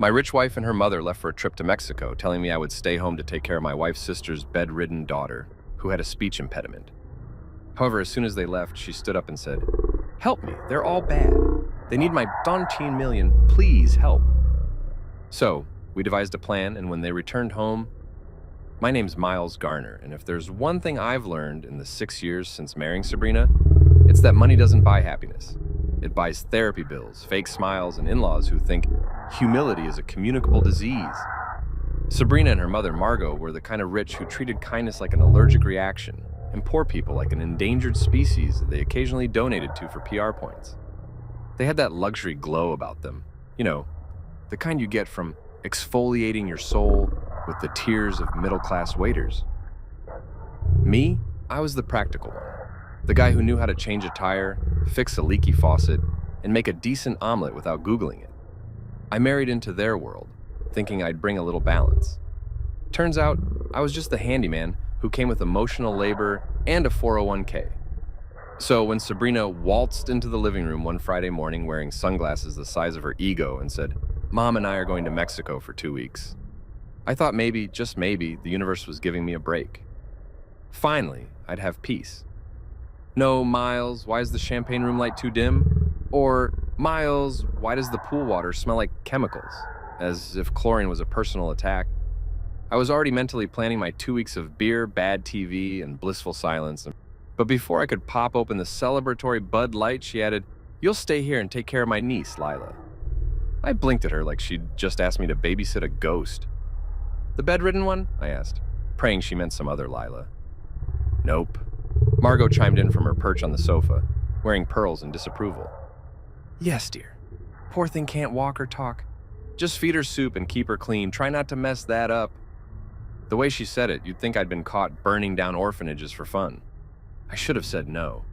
My rich wife and her mother left for a trip to Mexico, telling me I would stay home to take care of my wife's sister's bedridden daughter, who had a speech impediment. However, as soon as they left, she stood up and said, "Help me, they're all bad. They need my 13 million, please help." So, we devised a plan, and when they returned home, my name's Miles Garner, and if there's one thing I've learned in the 6 years since marrying Sabrina, it's that money doesn't buy happiness. It buys therapy bills, fake smiles, and in-laws who think humility is a communicable disease. Sabrina and her mother, Margot, were the kind of rich who treated kindness like an allergic reaction, and poor people like an endangered species that they occasionally donated to for PR points. They had that luxury glow about them. You know, the kind you get from exfoliating your soul with the tears of middle-class waiters. Me, I was the practical one. The guy who knew how to change a tire, fix a leaky faucet, and make a decent omelet without Googling it. I married into their world, thinking I'd bring a little balance. Turns out, I was just the handyman who came with emotional labor and a 401k. So when Sabrina waltzed into the living room one Friday morning wearing sunglasses the size of her ego and said, "Mom and I are going to Mexico for 2 weeks," I thought maybe, just maybe, the universe was giving me a break. Finally, I'd have peace. No, Miles, why is the champagne room light too dim? Or, Miles, why does the pool water smell like chemicals? As if chlorine was a personal attack. I was already mentally planning my 2 weeks of beer, bad TV, and blissful silence. But before I could pop open the celebratory Bud Light, she added, "You'll stay here and take care of my niece, Lila." I blinked at her like she'd just asked me to babysit a ghost. "The bedridden one?" I asked, praying she meant some other Lila. "Nope." Margot chimed in from her perch on the sofa, wearing pearls in disapproval. "Yes, dear. Poor thing can't walk or talk. Just feed her soup and keep her clean. Try not to mess that up." The way she said it, you'd think I'd been caught burning down orphanages for fun. I should have said no.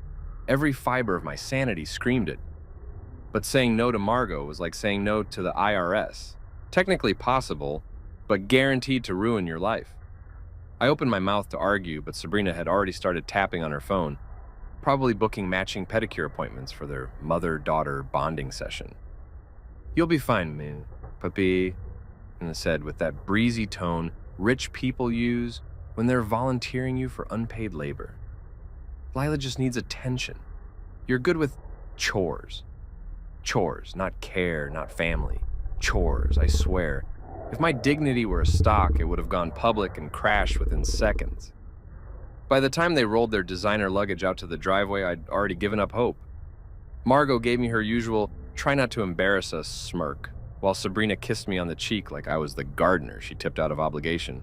Every fiber of my sanity screamed it. But saying no to Margot was like saying no to the IRS. Technically possible, but guaranteed to ruin your life. I opened my mouth to argue, but Sabrina had already started tapping on her phone, probably booking matching pedicure appointments for their mother-daughter bonding session. "You'll be fine, man, puppy," Anna said with that breezy tone rich people use when they're volunteering you for unpaid labor. "Lila just needs attention. You're good with chores. Chores, not care, not family. Chores, I swear. If my dignity were a stock, it would have gone public and crashed within seconds." By the time they rolled their designer luggage out to the driveway, I'd already given up hope. Margot gave me her usual "try not to embarrass us" smirk, while Sabrina kissed me on the cheek like I was the gardener she tipped out of obligation.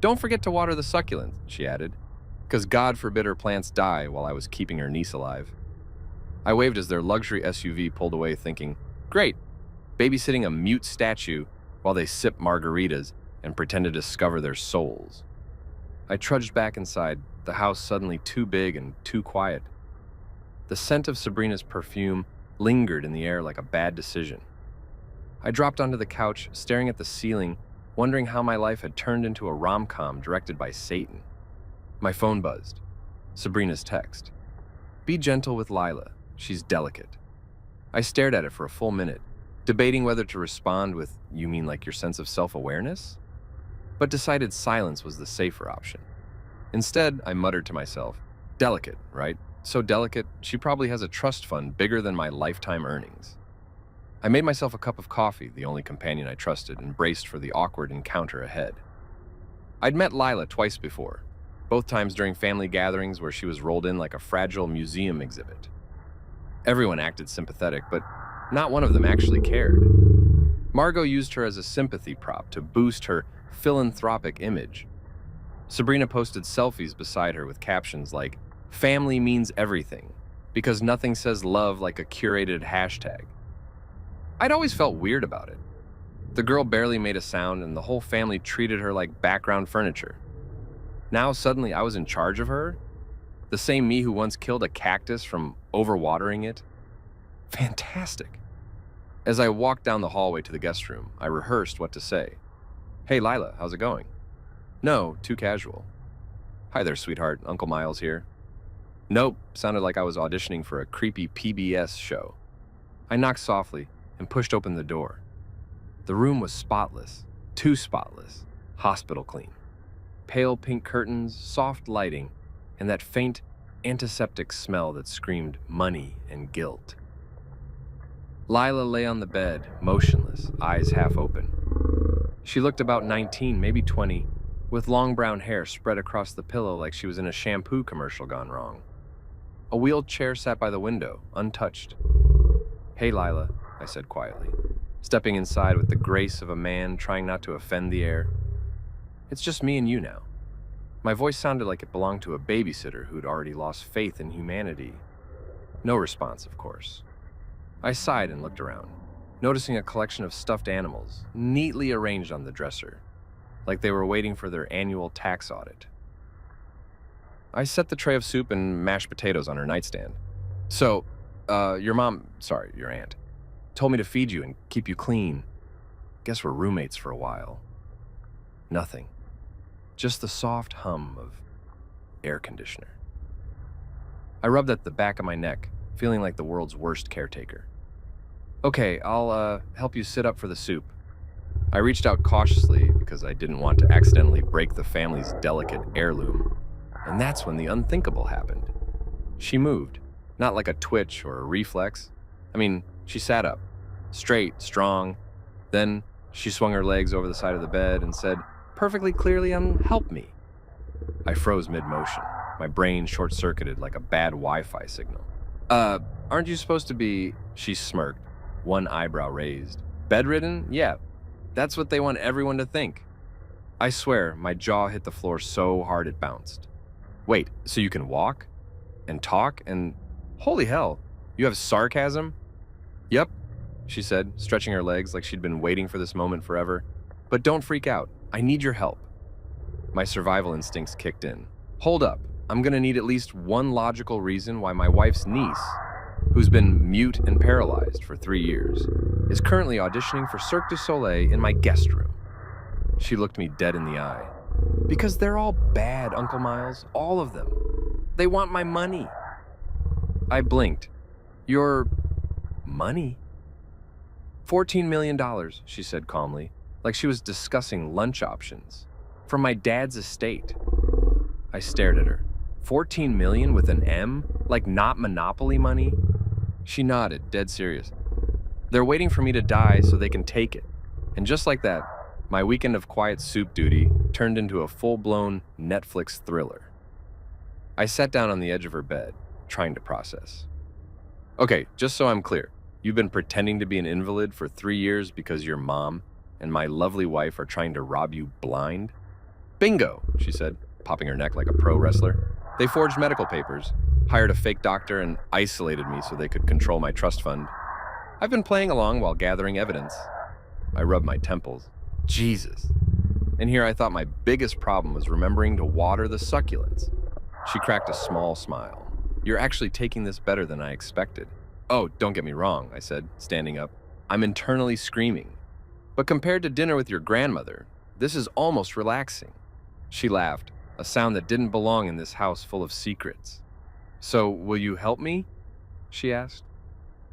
"Don't forget to water the succulents," she added, because God forbid her plants die while I was keeping her niece alive. I waved as their luxury SUV pulled away, thinking, great, babysitting a mute statue while they sip margaritas and pretend to discover their souls. I trudged back inside, the house suddenly too big and too quiet. The scent of Sabrina's perfume lingered in the air like a bad decision. I dropped onto the couch, staring at the ceiling, wondering how my life had turned into a rom-com directed by Satan. My phone buzzed. Sabrina's text. "Be gentle with Lila. She's delicate." I stared at it for a full minute, debating whether to respond with, "You mean like your sense of self-awareness?" But decided silence was the safer option. Instead, I muttered to myself, "Delicate, right? So delicate, she probably has a trust fund bigger than my lifetime earnings." I made myself a cup of coffee, the only companion I trusted, and braced for the awkward encounter ahead. I'd met Lila twice before, both times during family gatherings where she was rolled in like a fragile museum exhibit. Everyone acted sympathetic, but not one of them actually cared. Margot used her as a sympathy prop to boost her philanthropic image. Sabrina posted selfies beside her with captions like, "Family means everything," because nothing says love like a curated hashtag. I'd always felt weird about it. The girl barely made a sound, and the whole family treated her like background furniture. Now suddenly I was in charge of her? The same me who once killed a cactus from overwatering it? Fantastic. As I walked down the hallway to the guest room, I rehearsed what to say. "Hey Lila, how's it going?" "No, too casual." "Hi there, sweetheart, Uncle Miles here." "Nope," sounded like I was auditioning for a creepy PBS show. I knocked softly and pushed open the door. The room was spotless, too spotless, hospital clean. Pale pink curtains, soft lighting, and that faint antiseptic smell that screamed money and guilt. Lila lay on the bed, motionless, eyes half open. She looked about 19, maybe 20, with long brown hair spread across the pillow like she was in a shampoo commercial gone wrong. A wheeled chair sat by the window, untouched. "Hey, Lila," I said quietly, stepping inside with the grace of a man trying not to offend the air. "It's just me and you now." My voice sounded like it belonged to a babysitter who'd already lost faith in humanity. No response, of course. I sighed and looked around, noticing a collection of stuffed animals, neatly arranged on the dresser, like they were waiting for their annual tax audit. I set the tray of soup and mashed potatoes on her nightstand. "So, your aunt, told me to feed you and keep you clean. Guess we're roommates for a while." Nothing. Just the soft hum of air conditioner. I rubbed at the back of my neck, feeling like the world's worst caretaker. "Okay, I'll help you sit up for the soup." I reached out cautiously because I didn't want to accidentally break the family's delicate heirloom. And that's when the unthinkable happened. She moved, not like a twitch or a reflex. I mean, she sat up, straight, strong. Then she swung her legs over the side of the bed and said, perfectly clearly, help me. I froze mid-motion, my brain short-circuited like a bad Wi-Fi signal. Aren't you supposed to be," she smirked, one eyebrow raised. "Bedridden? Yeah, that's what they want everyone to think." I swear, my jaw hit the floor so hard it bounced. "Wait, so you can walk? And talk? And holy hell, you have sarcasm?" "Yep," she said, stretching her legs like she'd been waiting for this moment forever. "But don't freak out. I need your help." My survival instincts kicked in. "Hold up. I'm gonna need at least one logical reason why my wife's niece, who's been mute and paralyzed for 3 years, is currently auditioning for Cirque du Soleil in my guest room." She looked me dead in the eye. "Because they're all bad, Uncle Miles. All of them. They want my money." I blinked. "Your money?" $14 million, she said calmly, like she was discussing lunch options. "From my dad's estate." I stared at her. 14 million with an M? Like not Monopoly money? She nodded, dead serious. "They're waiting for me to die so they can take it." And just like that, my weekend of quiet soup duty turned into a full-blown Netflix thriller. I sat down on the edge of her bed, trying to process. "Okay, just so I'm clear, you've been pretending to be an invalid for 3 years because your mom and my lovely wife are trying to rob you blind?" "Bingo," she said, popping her neck like a pro wrestler. "They forged medical papers, hired a fake doctor, and isolated me so they could control my trust fund. I've been playing along while gathering evidence." I rubbed my temples. Jesus. And here I thought my biggest problem was remembering to water the succulents. She cracked a small smile. "You're actually taking this better than I expected." "Oh, don't get me wrong," I said, standing up. "I'm internally screaming. But compared to dinner with your grandmother, this is almost relaxing." She laughed, a sound that didn't belong in this house full of secrets. "So, will you help me?" she asked.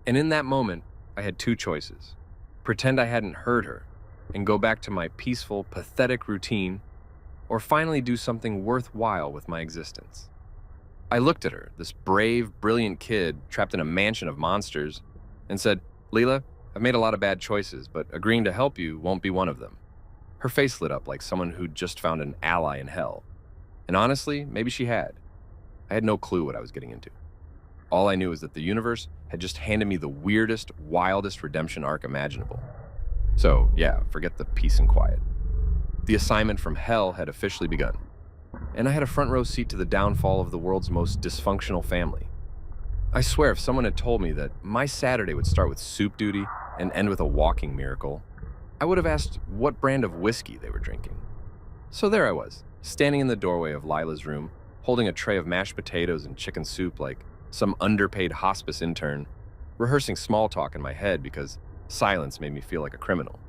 And in that moment, I had 2 choices. Pretend I hadn't heard her and go back to my peaceful, pathetic routine, or finally do something worthwhile with my existence. I looked at her, this brave, brilliant kid trapped in a mansion of monsters, and said, "Leela, I've made a lot of bad choices, but agreeing to help you won't be one of them." Her face lit up like someone who'd just found an ally in hell. And honestly, maybe she had. I had no clue what I was getting into. All I knew is that the universe had just handed me the weirdest, wildest redemption arc imaginable. So, yeah, forget the peace and quiet. The assignment from hell had officially begun, and I had a front row seat to the downfall of the world's most dysfunctional family. I swear if someone had told me that my Saturday would start with soup duty and end with a walking miracle, I would have asked what brand of whiskey they were drinking. So there I was, standing in the doorway of Lila's room, holding a tray of mashed potatoes and chicken soup like some underpaid hospice intern, rehearsing small talk in my head because silence made me feel like a criminal.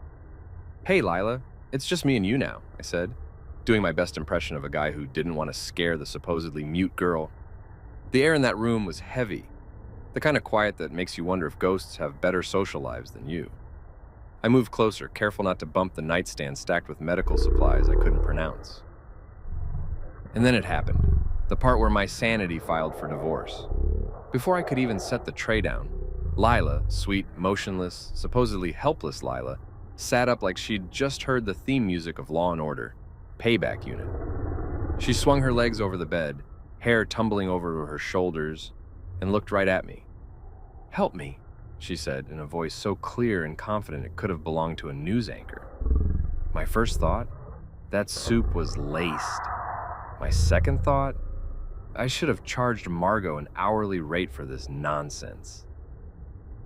"Hey, Lila, it's just me and you now," I said, doing my best impression of a guy who didn't want to scare the supposedly mute girl. The air in that room was heavy, the kind of quiet that makes you wonder if ghosts have better social lives than you. I moved closer, careful not to bump the nightstand stacked with medical supplies I couldn't pronounce. And then it happened, the part where my sanity filed for divorce. Before I could even set the tray down, Lila, sweet, motionless, supposedly helpless Lila, sat up like she'd just heard the theme music of Law & Order, Payback Unit. She swung her legs over the bed, hair tumbling over her shoulders, and looked right at me. "Help me," she said in a voice so clear and confident it could have belonged to a news anchor. My first thought, that soup was laced. My second thought, I should have charged Margot an hourly rate for this nonsense.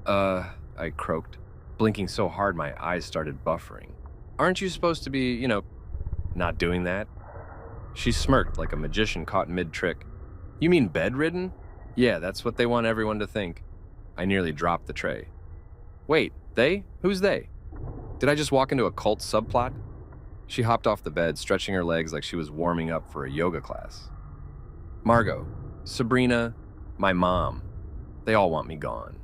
I croaked, blinking so hard my eyes started buffering. "Aren't you supposed to be, not doing that?" She smirked like a magician caught mid-trick. "You mean bedridden? Yeah, that's what they want everyone to think." I nearly dropped the tray. "Wait, they? Who's they? Did I just walk into a cult subplot?" She hopped off the bed, stretching her legs like she was warming up for a yoga class. "Margot, Sabrina, my mom, they all want me gone."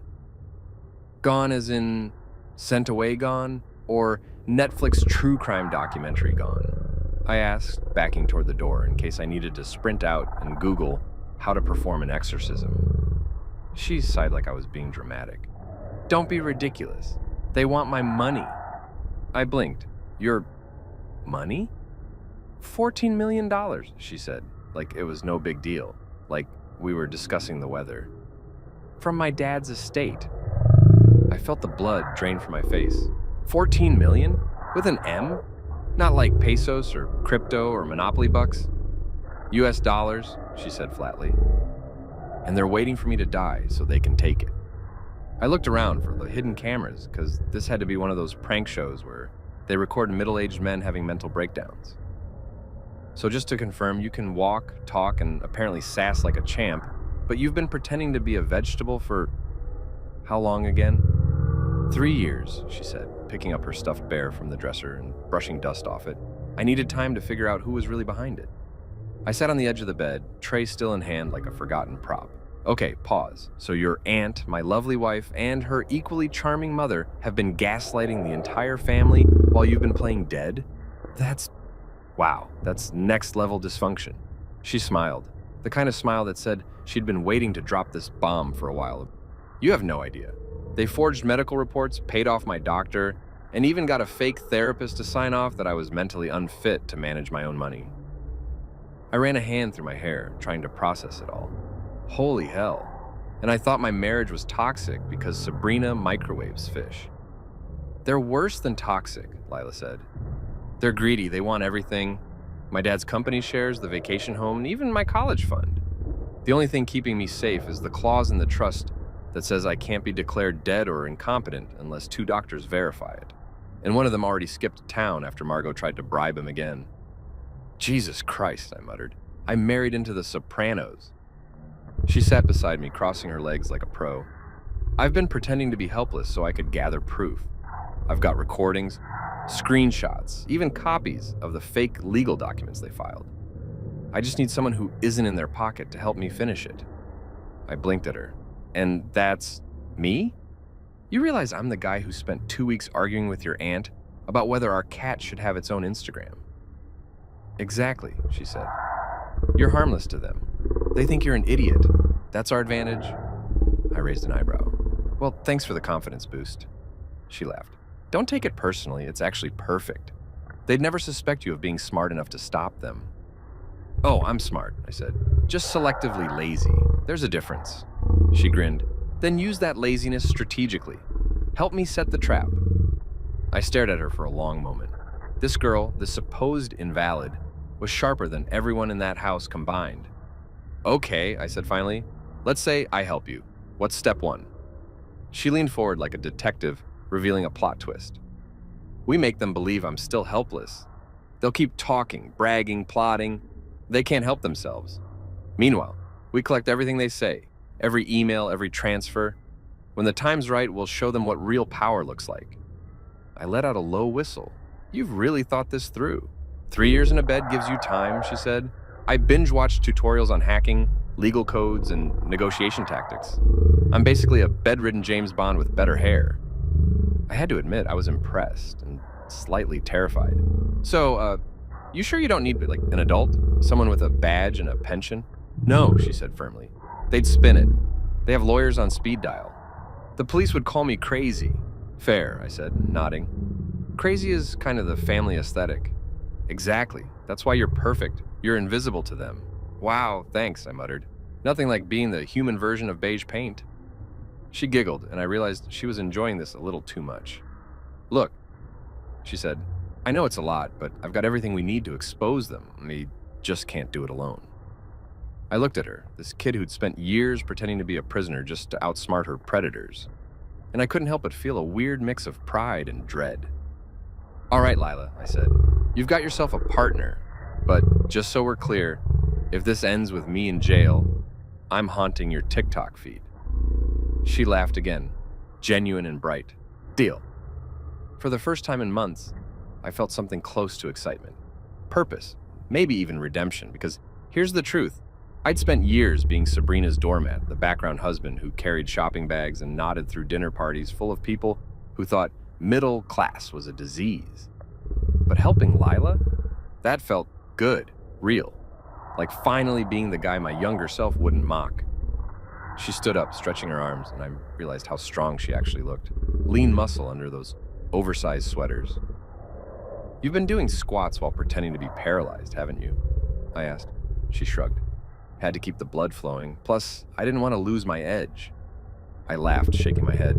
Gone as in sent away gone? Or Netflix true crime documentary gone? I asked, backing toward the door in case I needed to sprint out and Google how to perform an exorcism. She sighed like I was being dramatic. "Don't be ridiculous. They want my money." I blinked. "Your money?" $14 million, she said, like it was no big deal, like we were discussing the weather. "From my dad's estate." I felt the blood drain from my face. 14 million? With an M? Not like pesos or crypto or Monopoly bucks? US dollars, she said flatly. "And they're waiting for me to die so they can take it." I looked around for the hidden cameras because this had to be one of those prank shows where they record middle-aged men having mental breakdowns. "So just to confirm, you can walk, talk, and apparently sass like a champ, but you've been pretending to be a vegetable for how long again?" 3 years, she said, picking up her stuffed bear from the dresser and brushing dust off it. I needed time to figure out who was really behind it. I sat on the edge of the bed, tray still in hand like a forgotten prop. "Okay, pause. So your aunt, my lovely wife, and her equally charming mother have been gaslighting the entire family while you've been playing dead? Wow, that's next level dysfunction." She smiled, the kind of smile that said she'd been waiting to drop this bomb for a while. "You have no idea. They forged medical reports, paid off my doctor, and even got a fake therapist to sign off that I was mentally unfit to manage my own money." I ran a hand through my hair, trying to process it all. Holy hell. And I thought my marriage was toxic because Sabrina microwaves fish. "They're worse than toxic," Lila said. "They're greedy, they want everything. My dad's company shares, the vacation home, and even my college fund. The only thing keeping me safe is the clause in the trust that says I can't be declared dead or incompetent unless 2 doctors verify it. And one of them already skipped town after Margot tried to bribe him again." "Jesus Christ," I muttered. "I married into the Sopranos." She sat beside me, crossing her legs like a pro. "I've been pretending to be helpless so I could gather proof. I've got recordings, screenshots, even copies of the fake legal documents they filed. I just need someone who isn't in their pocket to help me finish it." I blinked at her. "And that's me? You realize I'm the guy who spent 2 weeks arguing with your aunt about whether our cat should have its own Instagram?" "Exactly," she said. "You're harmless to them. They think you're an idiot. That's our advantage." I raised an eyebrow. "Well, thanks for the confidence boost." She laughed. "Don't take it personally, it's actually perfect. They'd never suspect you of being smart enough to stop them." "Oh, I'm smart," I said. "Just selectively lazy. There's a difference." She grinned. "Then use that laziness strategically. Help me set the trap." I stared at her for a long moment. This girl, this supposed invalid, was sharper than everyone in that house combined. "Okay," I said finally. "Let's say I help you. What's step 1? She leaned forward like a detective, revealing a plot twist. "We make them believe I'm still helpless. They'll keep talking, bragging, plotting. They can't help themselves. Meanwhile, we collect everything they say, every email, every transfer. When the time's right, we'll show them what real power looks like." I let out a low whistle. "You've really thought this through. 3 years in a bed gives you time," she said. "I binge-watched tutorials on hacking, legal codes, and negotiation tactics. I'm basically a bedridden James Bond with better hair." I had to admit I was impressed and slightly terrified. So, you sure you don't need, like, an adult? Someone with a badge and a pension? No, she said firmly. They'd spin it. They have lawyers on speed dial. The police would call me crazy. Fair, I said, nodding. Crazy is kind of the family aesthetic. Exactly. That's why you're perfect. You're invisible to them. Wow, thanks, I muttered. Nothing like being the human version of beige paint. She giggled, and I realized she was enjoying this a little too much. Look, she said, I know it's a lot, but I've got everything we need to expose them. We just can't do it alone. I looked at her, this kid who'd spent years pretending to be a prisoner just to outsmart her predators. And I couldn't help but feel a weird mix of pride and dread. All right, Lila, I said, you've got yourself a partner, but just so we're clear, if this ends with me in jail, I'm haunting your TikTok feed. She laughed again, genuine and bright. Deal. For the first time in months, I felt something close to excitement. Purpose, maybe even redemption, because here's the truth. I'd spent years being Sabrina's doormat, the background husband who carried shopping bags and nodded through dinner parties full of people who thought middle class was a disease. But helping Lila? That felt good, real. Like finally being the guy my younger self wouldn't mock. She stood up, stretching her arms, and I realized how strong she actually looked. Lean muscle under those oversized sweaters. You've been doing squats while pretending to be paralyzed, haven't you? I asked. She shrugged. Had to keep the blood flowing. Plus, I didn't want to lose my edge. I laughed, shaking my head.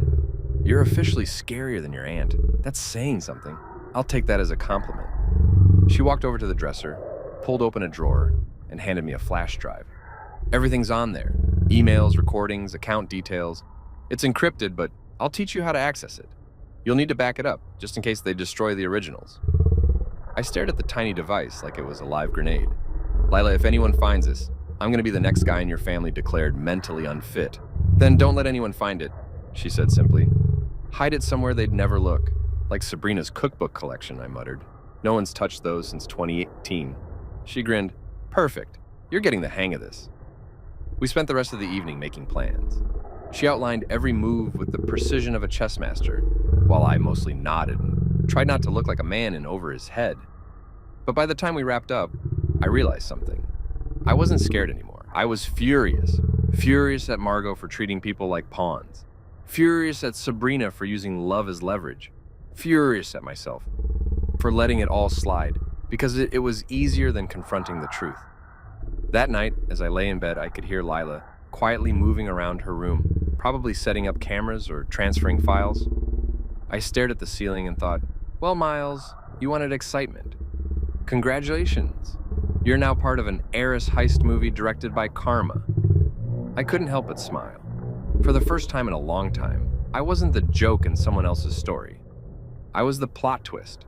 You're officially scarier than your aunt. That's saying something. I'll take that as a compliment. She walked over to the dresser, pulled open a drawer, and handed me a flash drive. Everything's on there. Emails, recordings, account details. It's encrypted, but I'll teach you how to access it. You'll need to back it up, just in case they destroy the originals. I stared at the tiny device like it was a live grenade. Lila, if anyone finds this, I'm gonna be the next guy in your family declared mentally unfit. Then don't let anyone find it, she said simply. Hide it somewhere they'd never look. Like Sabrina's cookbook collection, I muttered. No one's touched those since 2018. She grinned. Perfect. You're getting the hang of this. We spent the rest of the evening making plans. She outlined every move with the precision of a chess master, while I mostly nodded and tried not to look like a man in over his head. But by the time we wrapped up, I realized something. I wasn't scared anymore. I was furious. Furious at Margot for treating people like pawns. Furious at Sabrina for using love as leverage. Furious at myself for letting it all slide, because it was easier than confronting the truth. That night, as I lay in bed, I could hear Lila quietly moving around her room, probably setting up cameras or transferring files. I stared at the ceiling and thought, well, Miles, you wanted excitement. Congratulations. You're now part of an heiress heist movie directed by Karma. I couldn't help but smile. For the first time in a long time, I wasn't the joke in someone else's story. I was the plot twist.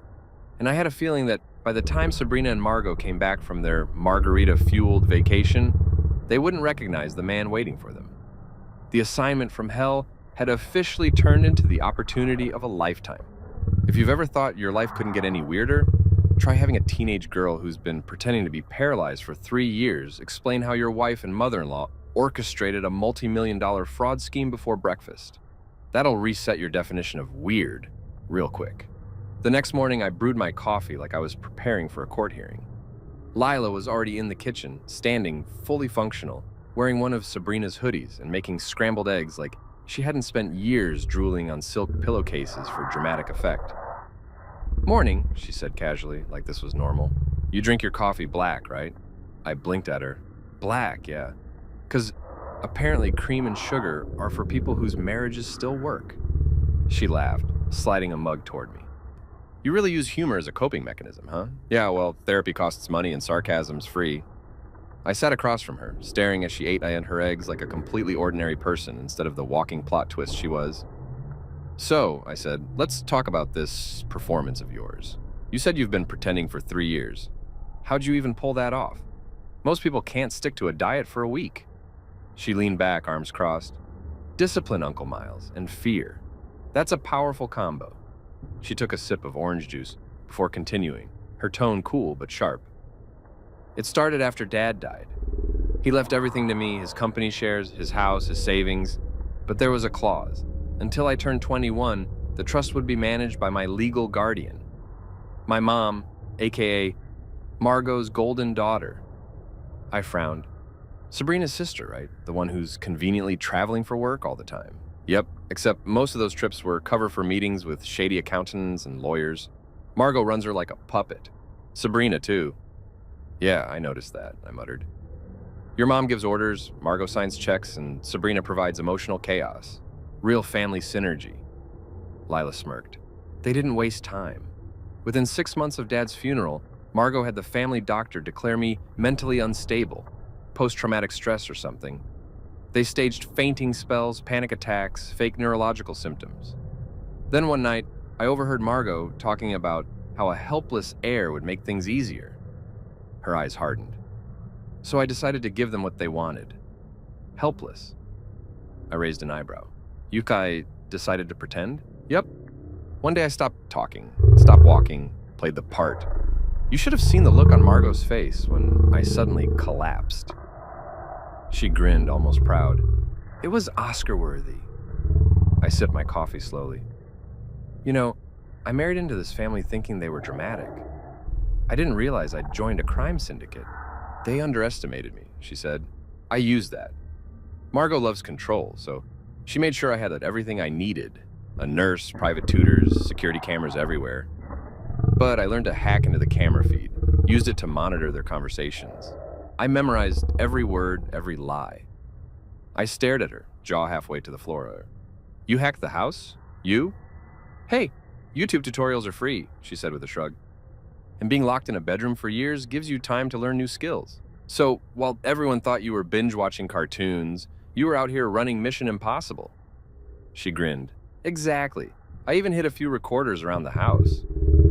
And I had a feeling that by the time Sabrina and Margot came back from their margarita-fueled vacation, they wouldn't recognize the man waiting for them. The assignment from hell had officially turned into the opportunity of a lifetime. If you've ever thought your life couldn't get any weirder, try having a teenage girl who's been pretending to be paralyzed for 3 years explain how your wife and mother-in-law orchestrated a multi-million-dollar fraud scheme before breakfast. That'll reset your definition of weird real quick. The next morning, I brewed my coffee like I was preparing for a court hearing. Lila was already in the kitchen, standing, fully functional, wearing one of Sabrina's hoodies and making scrambled eggs like she hadn't spent years drooling on silk pillowcases for dramatic effect. Morning, she said casually, like this was normal. You drink your coffee black, right? I blinked at her. Black, yeah. 'Cause apparently cream and sugar are for people whose marriages still work. She laughed, sliding a mug toward me. You really use humor as a coping mechanism, huh? Yeah, well, therapy costs money and sarcasm's free. I sat across from her, staring as she ate her eggs like a completely ordinary person instead of the walking plot twist she was. So, I said, let's talk about this performance of yours. You said you've been pretending for 3 years. How'd you even pull that off? Most people can't stick to a diet for a week. She leaned back, arms crossed. Discipline, Uncle Miles, and fear. That's a powerful combo. She took a sip of orange juice before continuing, her tone cool but sharp. It started after Dad died. He left everything to me, his company shares, his house, his savings, but there was a clause. Until I turned 21, The trust would be managed by my legal guardian. My mom, aka Margot's golden daughter. I frowned. Sabrina's sister, right? The one who's conveniently traveling for work all the time. Yep, except most of those trips were cover for meetings with shady accountants and lawyers. Margot runs her like a puppet. Sabrina, too. Yeah, I noticed that, I muttered. Your mom gives orders, Margot signs checks, and Sabrina provides emotional chaos. Real family synergy. Lila smirked. They didn't waste time. Within 6 months of Dad's funeral, Margot had the family doctor declare me mentally unstable, post-traumatic stress or something. They staged fainting spells, panic attacks, fake neurological symptoms. Then one night, I overheard Margot talking about how a helpless heir would make things easier. Her eyes hardened. So I decided to give them what they wanted. Helpless. I raised an eyebrow. Yukai decided to pretend? Yep. One day I stopped talking, stopped walking, played the part. You should have seen the look on Margot's face when I suddenly collapsed. She grinned, almost proud. It was Oscar-worthy. I sipped my coffee slowly. You know, I married into this family thinking they were dramatic. I didn't realize I'd joined a crime syndicate. They underestimated me, she said. I used that. Margot loves control, so she made sure I had everything I needed. A nurse, private tutors, security cameras everywhere. But I learned to hack into the camera feed, used it to monitor their conversations. I memorized every word, every lie. I stared at her, jaw halfway to the floor. You hacked the house? You? Hey, YouTube tutorials are free, she said with a shrug. And being locked in a bedroom for years gives you time to learn new skills. So, while everyone thought you were binge-watching cartoons, you were out here running Mission Impossible. She grinned. Exactly. I even hid a few recorders around the house.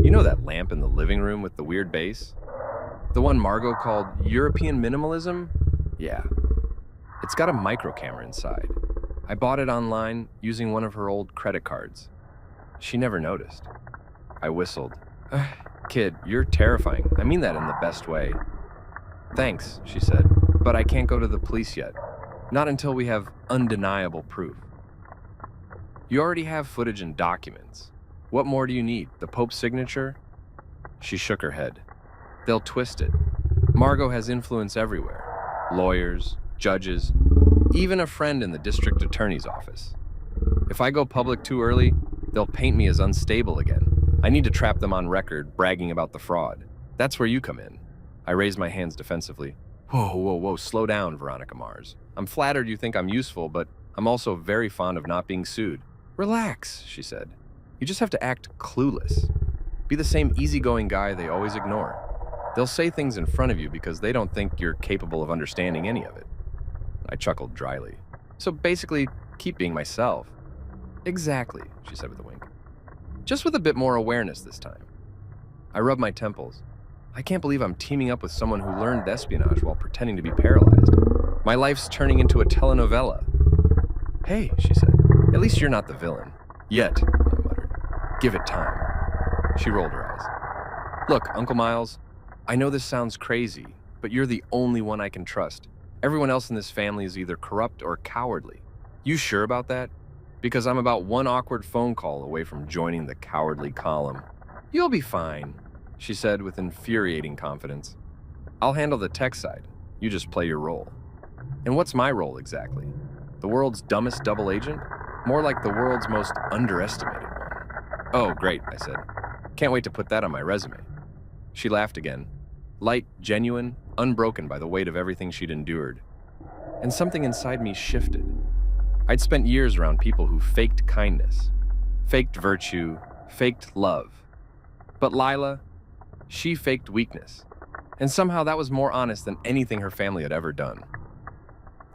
You know that lamp in the living room with the weird base? The one Margot called European minimalism? Yeah. It's got a micro camera inside. I bought it online using one of her old credit cards. She never noticed. I whistled. Kid, you're terrifying. I mean that in the best way. Thanks, she said, but I can't go to the police yet. Not until we have undeniable proof. You already have footage and documents. What more do you need? The Pope's signature? She shook her head. They'll twist it. Margot has influence everywhere. Lawyers, judges, even a friend in the district attorney's office. If I go public too early, they'll paint me as unstable again. I need to trap them on record bragging about the fraud. That's where you come in. I raised my hands defensively. Whoa, slow down, Veronica Mars. I'm flattered you think I'm useful, but I'm also very fond of not being sued. Relax, she said. You just have to act clueless. Be the same easygoing guy they always ignore. They'll say things in front of you because they don't think you're capable of understanding any of it. I chuckled dryly. So basically, keep being myself. Exactly, she said with a wink. Just with a bit more awareness this time. I rubbed my temples. I can't believe I'm teaming up with someone who learned espionage while pretending to be paralyzed. My life's turning into a telenovela. Hey, she said, at least you're not the villain. Yet, I muttered. Give it time. She rolled her eyes. Look, Uncle Miles, I know this sounds crazy, but you're the only one I can trust. Everyone else in this family is either corrupt or cowardly. You sure about that? Because I'm about one awkward phone call away from joining the cowardly column. You'll be fine, she said with infuriating confidence. I'll handle the tech side. You just play your role. And what's my role exactly? The world's dumbest double agent? More like the world's most underestimated one. Oh, great, I said. Can't wait to put that on my resume. She laughed again. Light, genuine, unbroken by the weight of everything she'd endured. And something inside me shifted. I'd spent years around people who faked kindness, faked virtue, faked love. But Lila, she faked weakness. And somehow that was more honest than anything her family had ever done.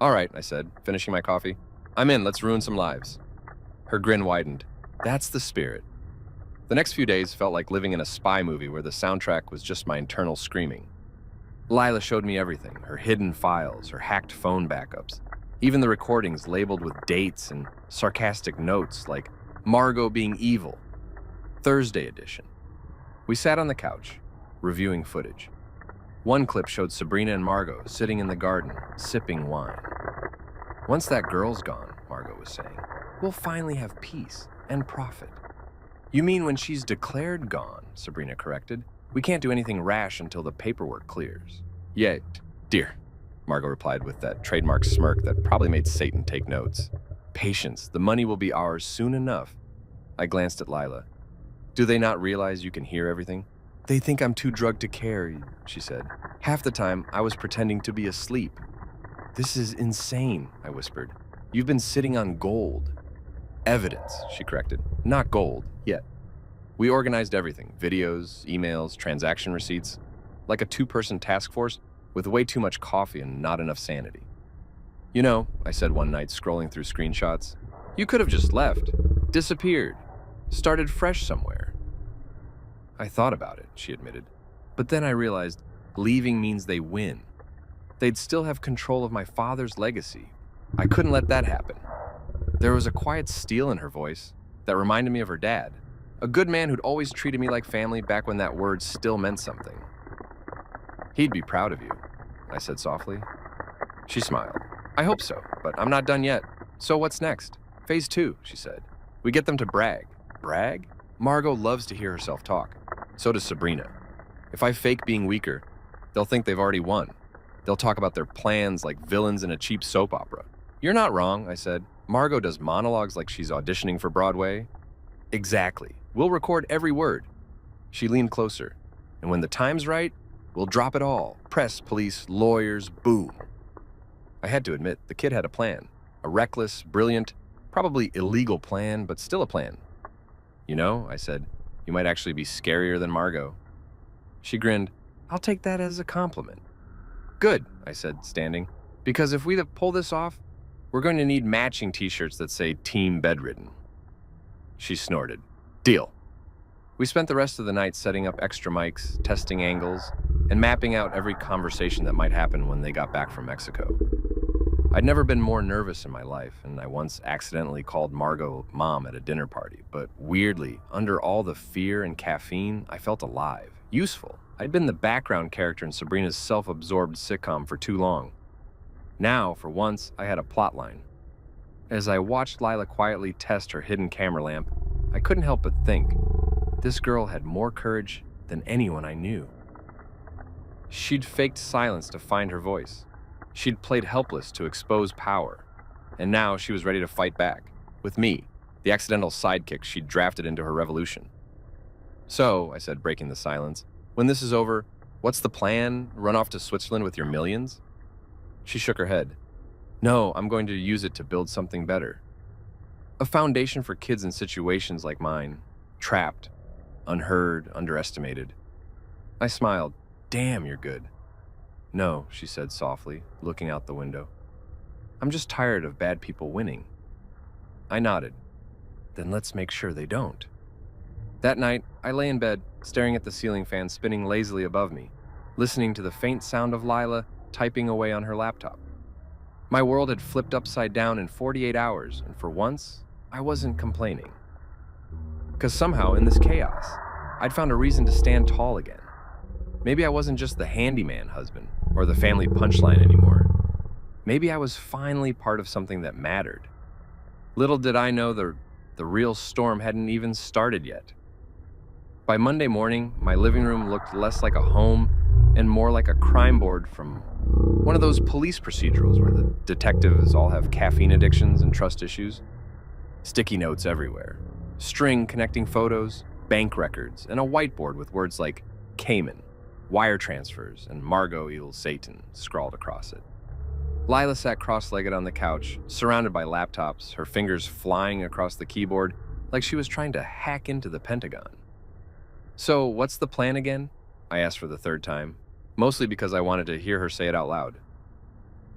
All right, I said, finishing my coffee. I'm in, let's ruin some lives. Her grin widened. That's the spirit. The next few days felt like living in a spy movie where the soundtrack was just my internal screaming. Lila showed me everything, her hidden files, her hacked phone backups, even the recordings labeled with dates and sarcastic notes like Margot being evil. Thursday edition. We sat on the couch, reviewing footage. One clip showed Sabrina and Margot sitting in the garden, sipping wine. Once that girl's gone, Margot was saying, we'll finally have peace and profit. You mean when she's declared gone, Sabrina corrected. We can't do anything rash until the paperwork clears. Yeah, dear, Margot replied with that trademark smirk that probably made Satan take notes. Patience, the money will be ours soon enough. I glanced at Lila. Do they not realize you can hear everything? They think I'm too drugged to care, she said. Half the time, I was pretending to be asleep. This is insane, I whispered. You've been sitting on gold. Evidence, she corrected. Not gold, yet. We organized everything, videos, emails, transaction receipts, like a two-person task force with way too much coffee and not enough sanity. You know, I said one night, scrolling through screenshots, you could have just left, disappeared, started fresh somewhere. I thought about it, she admitted, but then I realized leaving means they win. They'd still have control of my father's legacy. I couldn't let that happen. There was a quiet steel in her voice that reminded me of her dad, a good man who'd always treated me like family back when that word still meant something. He'd be proud of you, I said softly. She smiled. I hope so, but I'm not done yet. So what's next? Phase 2, she said. We get them to brag. Brag? Margot loves to hear herself talk. So does Sabrina. If I fake being weaker, they'll think they've already won. They'll talk about their plans like villains in a cheap soap opera. You're not wrong, I said. Margot does monologues like she's auditioning for Broadway. Exactly. We'll record every word. She leaned closer. And when the time's right, we'll drop it all. Press, police, lawyers, boom. I had to admit, the kid had a plan. A reckless, brilliant, probably illegal plan, but still a plan. You know, I said, you might actually be scarier than Margot. She grinned. I'll take that as a compliment. Good, I said, standing, because if we pull this off, we're going to need matching t-shirts that say Team Bedridden. She snorted. Deal. We spent the rest of the night setting up extra mics, testing angles, and mapping out every conversation that might happen when they got back from Mexico. I'd never been more nervous in my life, and I once accidentally called Margot Mom at a dinner party, but weirdly, under all the fear and caffeine, I felt alive, useful. I'd been the background character in Sabrina's self-absorbed sitcom for too long. Now, for once, I had a plot line. As I watched Lila quietly test her hidden camera lamp, I couldn't help but think, this girl had more courage than anyone I knew. She'd faked silence to find her voice. She'd played helpless to expose power. And now she was ready to fight back, with me, the accidental sidekick she'd drafted into her revolution. So, I said, breaking the silence, when this is over, what's the plan? Run off to Switzerland with your millions? She shook her head. No, I'm going to use it to build something better. A foundation for kids in situations like mine, trapped, unheard, underestimated. I smiled. Damn, you're good. No, she said softly, looking out the window. I'm just tired of bad people winning. I nodded. Then let's make sure they don't. That night, I lay in bed, staring at the ceiling fan spinning lazily above me, listening to the faint sound of Lila typing away on her laptop. My world had flipped upside down in 48 hours, and for once, I wasn't complaining. Because somehow, in this chaos, I'd found a reason to stand tall again. Maybe I wasn't just the handyman husband or the family punchline anymore. Maybe I was finally part of something that mattered. Little did I know the real storm hadn't even started yet. By Monday morning, my living room looked less like a home and more like a crime board from one of those police procedurals where the detectives all have caffeine addictions and trust issues. Sticky notes everywhere, string connecting photos, bank records, and a whiteboard with words like Cayman, wire transfers, and Margot equals Satan scrawled across it. Lila sat cross-legged on the couch, surrounded by laptops, her fingers flying across the keyboard like she was trying to hack into the Pentagon. So, what's the plan again? I asked for the third time, mostly because I wanted to hear her say it out loud.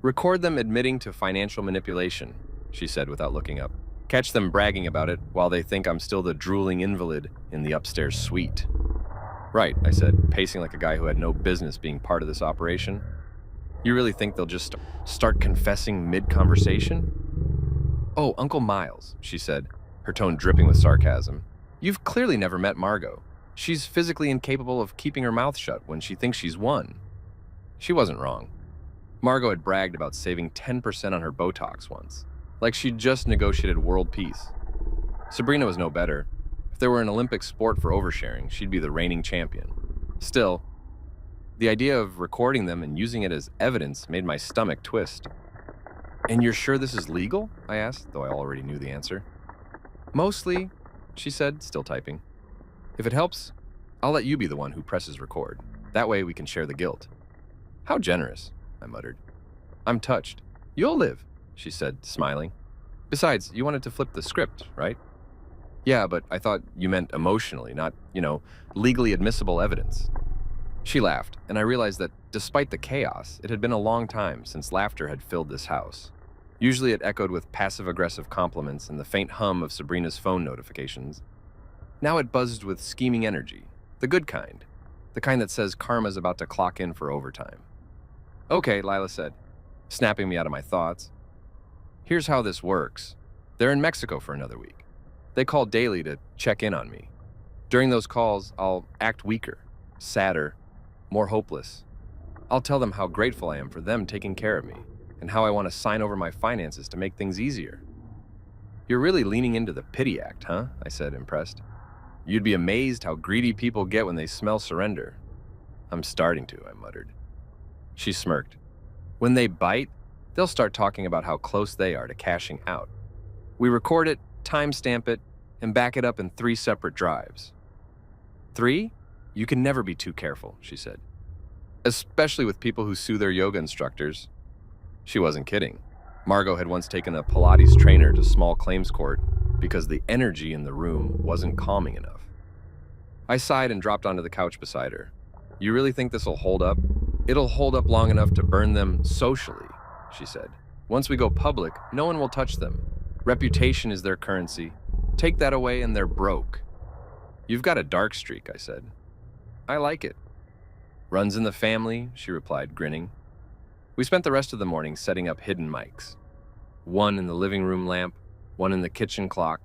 Record them admitting to financial manipulation, she said without looking up. Catch them bragging about it while they think I'm still the drooling invalid in the upstairs suite. Right, I said, pacing like a guy who had no business being part of this operation. You really think they'll just start confessing mid-conversation? Oh, Uncle Miles, she said, her tone dripping with sarcasm. You've clearly never met Margot. She's physically incapable of keeping her mouth shut when she thinks she's won. She wasn't wrong. Margot had bragged about saving 10% on her Botox once, like she'd just negotiated world peace. Sabrina was no better. If there were an Olympic sport for oversharing, she'd be the reigning champion. Still, the idea of recording them and using it as evidence made my stomach twist. "And you're sure this is legal?" I asked, though I already knew the answer. "Mostly," she said, still typing. "If it helps, I'll let you be the one who presses record. That way we can share the guilt." "How generous," I muttered. "I'm touched." "You'll live," she said, smiling. "Besides, you wanted to flip the script, right?" "Yeah, but I thought you meant emotionally, not, legally admissible evidence." She laughed, and I realized that despite the chaos, it had been a long time since laughter had filled this house. Usually it echoed with passive-aggressive compliments and the faint hum of Sabrina's phone notifications. Now it buzzed with scheming energy, the good kind, the kind that says karma's about to clock in for overtime. "Okay," Lila said, snapping me out of my thoughts. "Here's how this works. They're in Mexico for another week. They call daily to check in on me. During those calls, I'll act weaker, sadder, more hopeless. I'll tell them how grateful I am for them taking care of me, and how I want to sign over my finances to make things easier." "You're really leaning into the pity act, huh?" I said, impressed. "You'd be amazed how greedy people get when they smell surrender." "I'm starting to," I muttered. She smirked. "When they bite, they'll start talking about how close they are to cashing out. We record it, timestamp it, and back it up in 3 separate drives." "3? You can never be too careful," she said. "Especially with people who sue their yoga instructors." She wasn't kidding. Margot had once taken a Pilates trainer to small claims court because the energy in the room wasn't calming enough. I sighed and dropped onto the couch beside her. "You really think this'll hold up?" "It'll hold up long enough to burn them socially," she said. "Once we go public, no one will touch them. Reputation is their currency. Take that away and they're broke." "You've got a dark streak," I said. "I like it." "Runs in the family," she replied, grinning. We spent the rest of the morning setting up hidden mics. One in the living room lamp, one in the kitchen clock,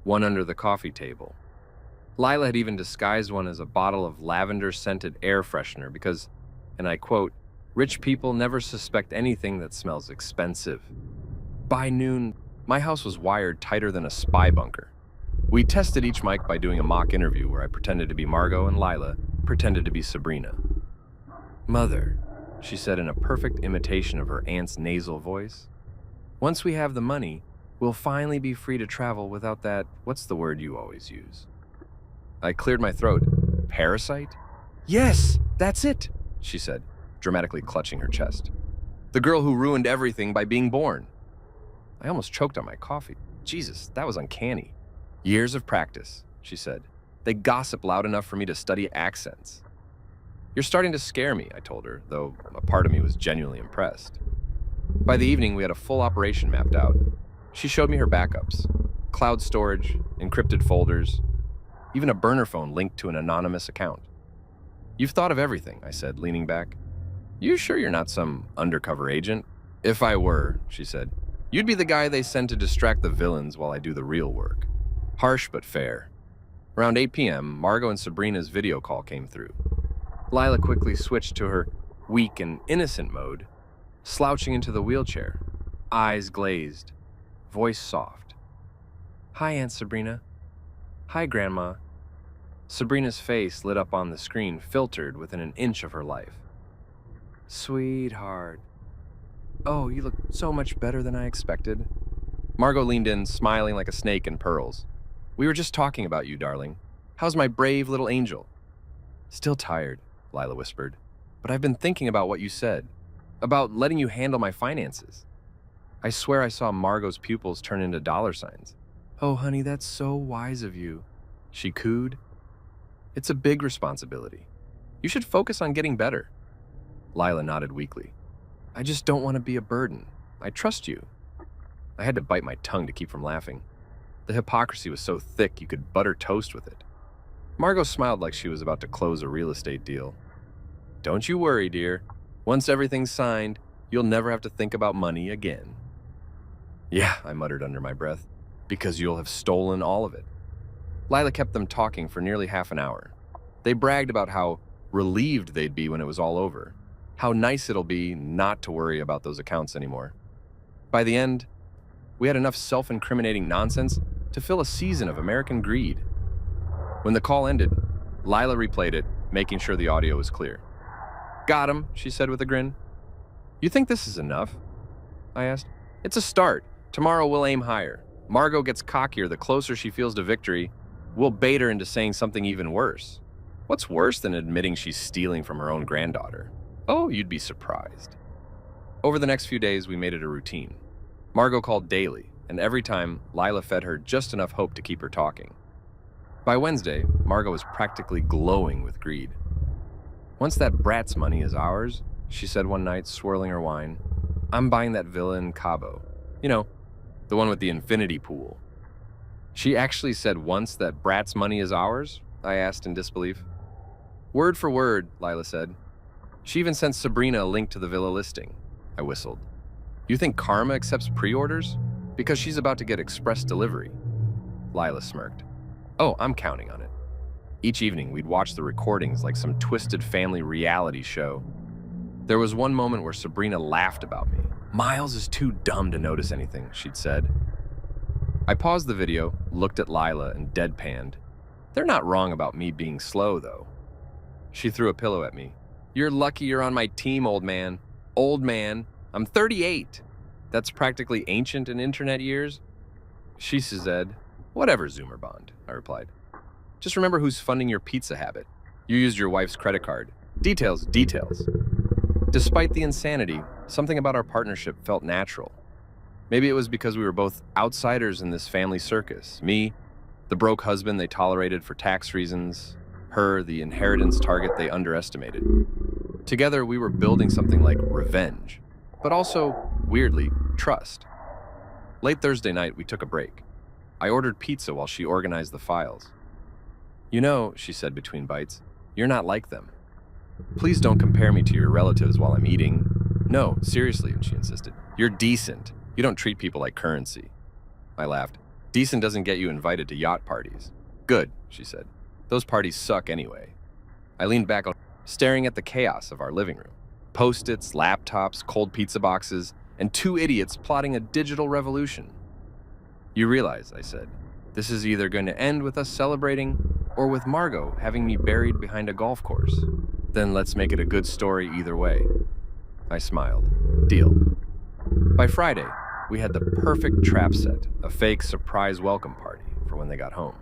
one under the coffee table. Lila had even disguised one as a bottle of lavender-scented air freshener because, and I quote, "rich people never suspect anything that smells expensive." By noon, my house was wired tighter than a spy bunker. We tested each mic by doing a mock interview where I pretended to be Margot and Lila pretended to be Sabrina. "Mother," she said in a perfect imitation of her aunt's nasal voice, "once we have the money, we'll finally be free to travel without that, what's the word you always use?" I cleared my throat. "Parasite?" "Yes, that's it," she said, dramatically clutching her chest. "The girl who ruined everything by being born." I almost choked on my coffee. Jesus, that was uncanny. "Years of practice," she said. "They gossip loud enough for me to study accents." "You're starting to scare me," I told her, though a part of me was genuinely impressed. By the evening, we had a full operation mapped out. She showed me her backups: cloud storage, encrypted folders, even a burner phone linked to an anonymous account. "You've thought of everything," I said, leaning back. "You sure you're not some undercover agent?" "If I were," she said, "you'd be the guy they send to distract the villains while I do the real work." Harsh but fair. Around 8 p.m., Margot and Sabrina's video call came through. Lila quickly switched to her weak and innocent mode, slouching into the wheelchair, eyes glazed, voice soft. "Hi, Aunt Sabrina." "Hi, Grandma." Sabrina's face lit up on the screen, filtered within an inch of her life. "Sweetheart. Oh, you look so much better than I expected." Margot leaned in, smiling like a snake in pearls. "We were just talking about you, darling. How's my brave little angel?" "Still tired," Lila whispered. "But I've been thinking about what you said, about letting you handle my finances." I swear I saw Margot's pupils turn into dollar signs. "Oh, honey, that's so wise of you," she cooed. "It's a big responsibility. You should focus on getting better." Lila nodded weakly. "I just don't want to be a burden. I trust you." I had to bite my tongue to keep from laughing. The hypocrisy was so thick you could butter toast with it. Margot smiled like she was about to close a real estate deal. "Don't you worry, dear. Once everything's signed, you'll never have to think about money again." "Yeah," I muttered under my breath, "because you'll have stolen all of it." Lila kept them talking for nearly half an hour. They bragged about how relieved they'd be when it was all over, how nice it'll be not to worry about those accounts anymore. By the end, we had enough self-incriminating nonsense to fill a season of American Greed. When the call ended, Lila replayed it, making sure the audio was clear. "Got him," she said with a grin. "You think this is enough?" I asked. "It's a start. Tomorrow we'll aim higher. Margot gets cockier the closer she feels to victory. We'll bait her into saying something even worse. What's worse than admitting she's stealing from her own granddaughter? Oh, you'd be surprised." Over the next few days, we made it a routine. Margot called daily, and every time, Lila fed her just enough hope to keep her talking. By Wednesday, Margot was practically glowing with greed. "Once that brat's money is ours," she said one night, swirling her wine, "I'm buying that villa in Cabo. You know, the one with the infinity pool." "She actually said once that brat's money is ours?" I asked in disbelief. "Word for word," Lila said. "She even sent Sabrina a link to the villa listing." I whistled. "You think Karma accepts pre-orders? Because she's about to get express delivery." Lila smirked. "Oh, I'm counting on it." Each evening, we'd watch the recordings like some twisted family reality show. There was one moment where Sabrina laughed about me. "Miles is too dumb to notice anything," she'd said. I paused the video, looked at Lila, and deadpanned. "They're not wrong about me being slow, though." She threw a pillow at me. "You're lucky you're on my team, old man. Old man. I'm 38. That's practically ancient in internet years." She said, "Whatever, Zoomer Bond," I replied. "Just remember who's funding your pizza habit. You used your wife's credit card. Details, details." Despite the insanity, something about our partnership felt natural. Maybe it was because we were both outsiders in this family circus. Me, the broke husband they tolerated for tax reasons. Her, the inheritance target they underestimated. Together, we were building something like revenge, but also, weirdly, trust. Late Thursday night, we took a break. I ordered pizza while she organized the files. "You know," she said between bites, "you're not like them. Please don't compare me to your relatives while I'm eating." "No, seriously," she insisted. "You're decent. You don't treat people like currency." I laughed. "Decent doesn't get you invited to yacht parties." "Good," she said. "Those parties suck anyway." I leaned back, staring at the chaos of our living room. Post-its, laptops, cold pizza boxes, and two idiots plotting a digital revolution. "You realize," I said, "this is either going to end with us celebrating or with Margot having me buried behind a golf course. Then let's make it a good story either way." I smiled. "Deal." By Friday, we had the perfect trap set, a fake surprise welcome party for when they got home.